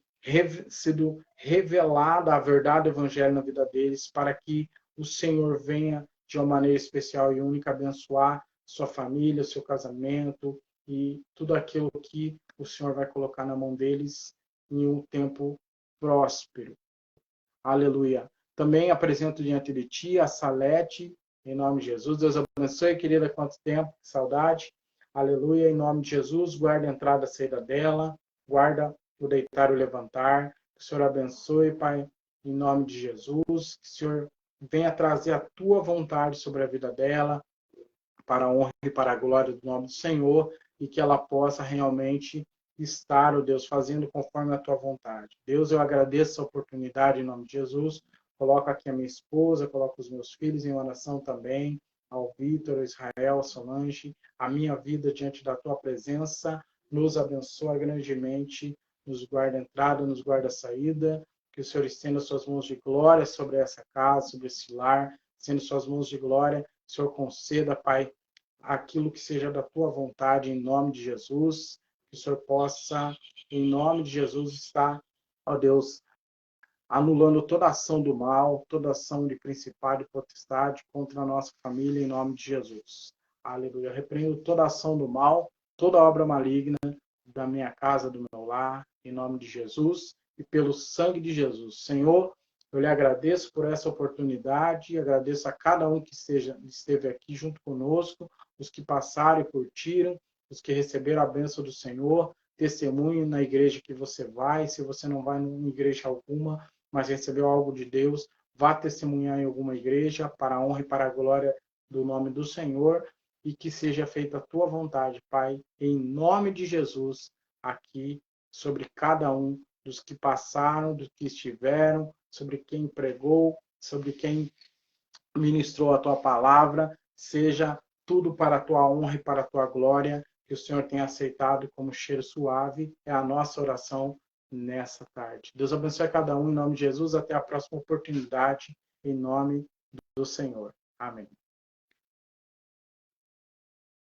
sido revelada a verdade do Evangelho na vida deles, para que o Senhor venha de uma maneira especial e única abençoar sua família, seu casamento e tudo aquilo que o Senhor vai colocar na mão deles em um tempo próspero. Aleluia. Também apresento diante de ti a Salete, em nome de Jesus. Deus abençoe, querida, quanto tempo, que saudade. Aleluia, em nome de Jesus. Guarda a entrada e a saída dela, guarda o deitar e o levantar. Que o Senhor abençoe, Pai, em nome de Jesus. Que o Senhor venha trazer a tua vontade sobre a vida dela, para a honra e para a glória do nome do Senhor, e que ela possa realmente estar, ó Deus, fazendo conforme a tua vontade. Deus, eu agradeço a oportunidade em nome de Jesus. Coloco aqui a minha esposa, coloco os meus filhos em oração também, ao Vitor, ao Israel, a Solange, a minha vida diante da tua presença. Nos abençoa grandemente, nos guarda a entrada, nos guarda a saída. Que o Senhor estenda suas mãos de glória sobre essa casa, sobre esse lar, estenda suas mãos de glória. O Senhor conceda, Pai, aquilo que seja da tua vontade, em nome de Jesus. Que o Senhor possa, em nome de Jesus, estar, ó Deus, anulando toda ação do mal, toda ação de principado e potestade contra a nossa família, em nome de Jesus. Aleluia. Eu repreendo toda ação do mal, toda obra maligna da minha casa, do meu lar, em nome de Jesus e pelo sangue de Jesus. Senhor, eu lhe agradeço por essa oportunidade, agradeço a cada um que esteve aqui junto conosco, os que passaram e curtiram, os que receberam a bênção do Senhor, testemunhe na igreja que você vai, se você não vai em igreja alguma, mas recebeu algo de Deus, vá testemunhar em alguma igreja, para a honra e para a glória do nome do Senhor, e que seja feita a tua vontade, Pai, em nome de Jesus, aqui, sobre cada um dos que passaram, dos que estiveram, sobre quem pregou, sobre quem ministrou a tua palavra, seja tudo para a tua honra e para a tua glória, que o Senhor tenha aceitado como cheiro suave, é a nossa oração nessa tarde. Deus abençoe a cada um, em nome de Jesus, até a próxima oportunidade, em nome do Senhor. Amém.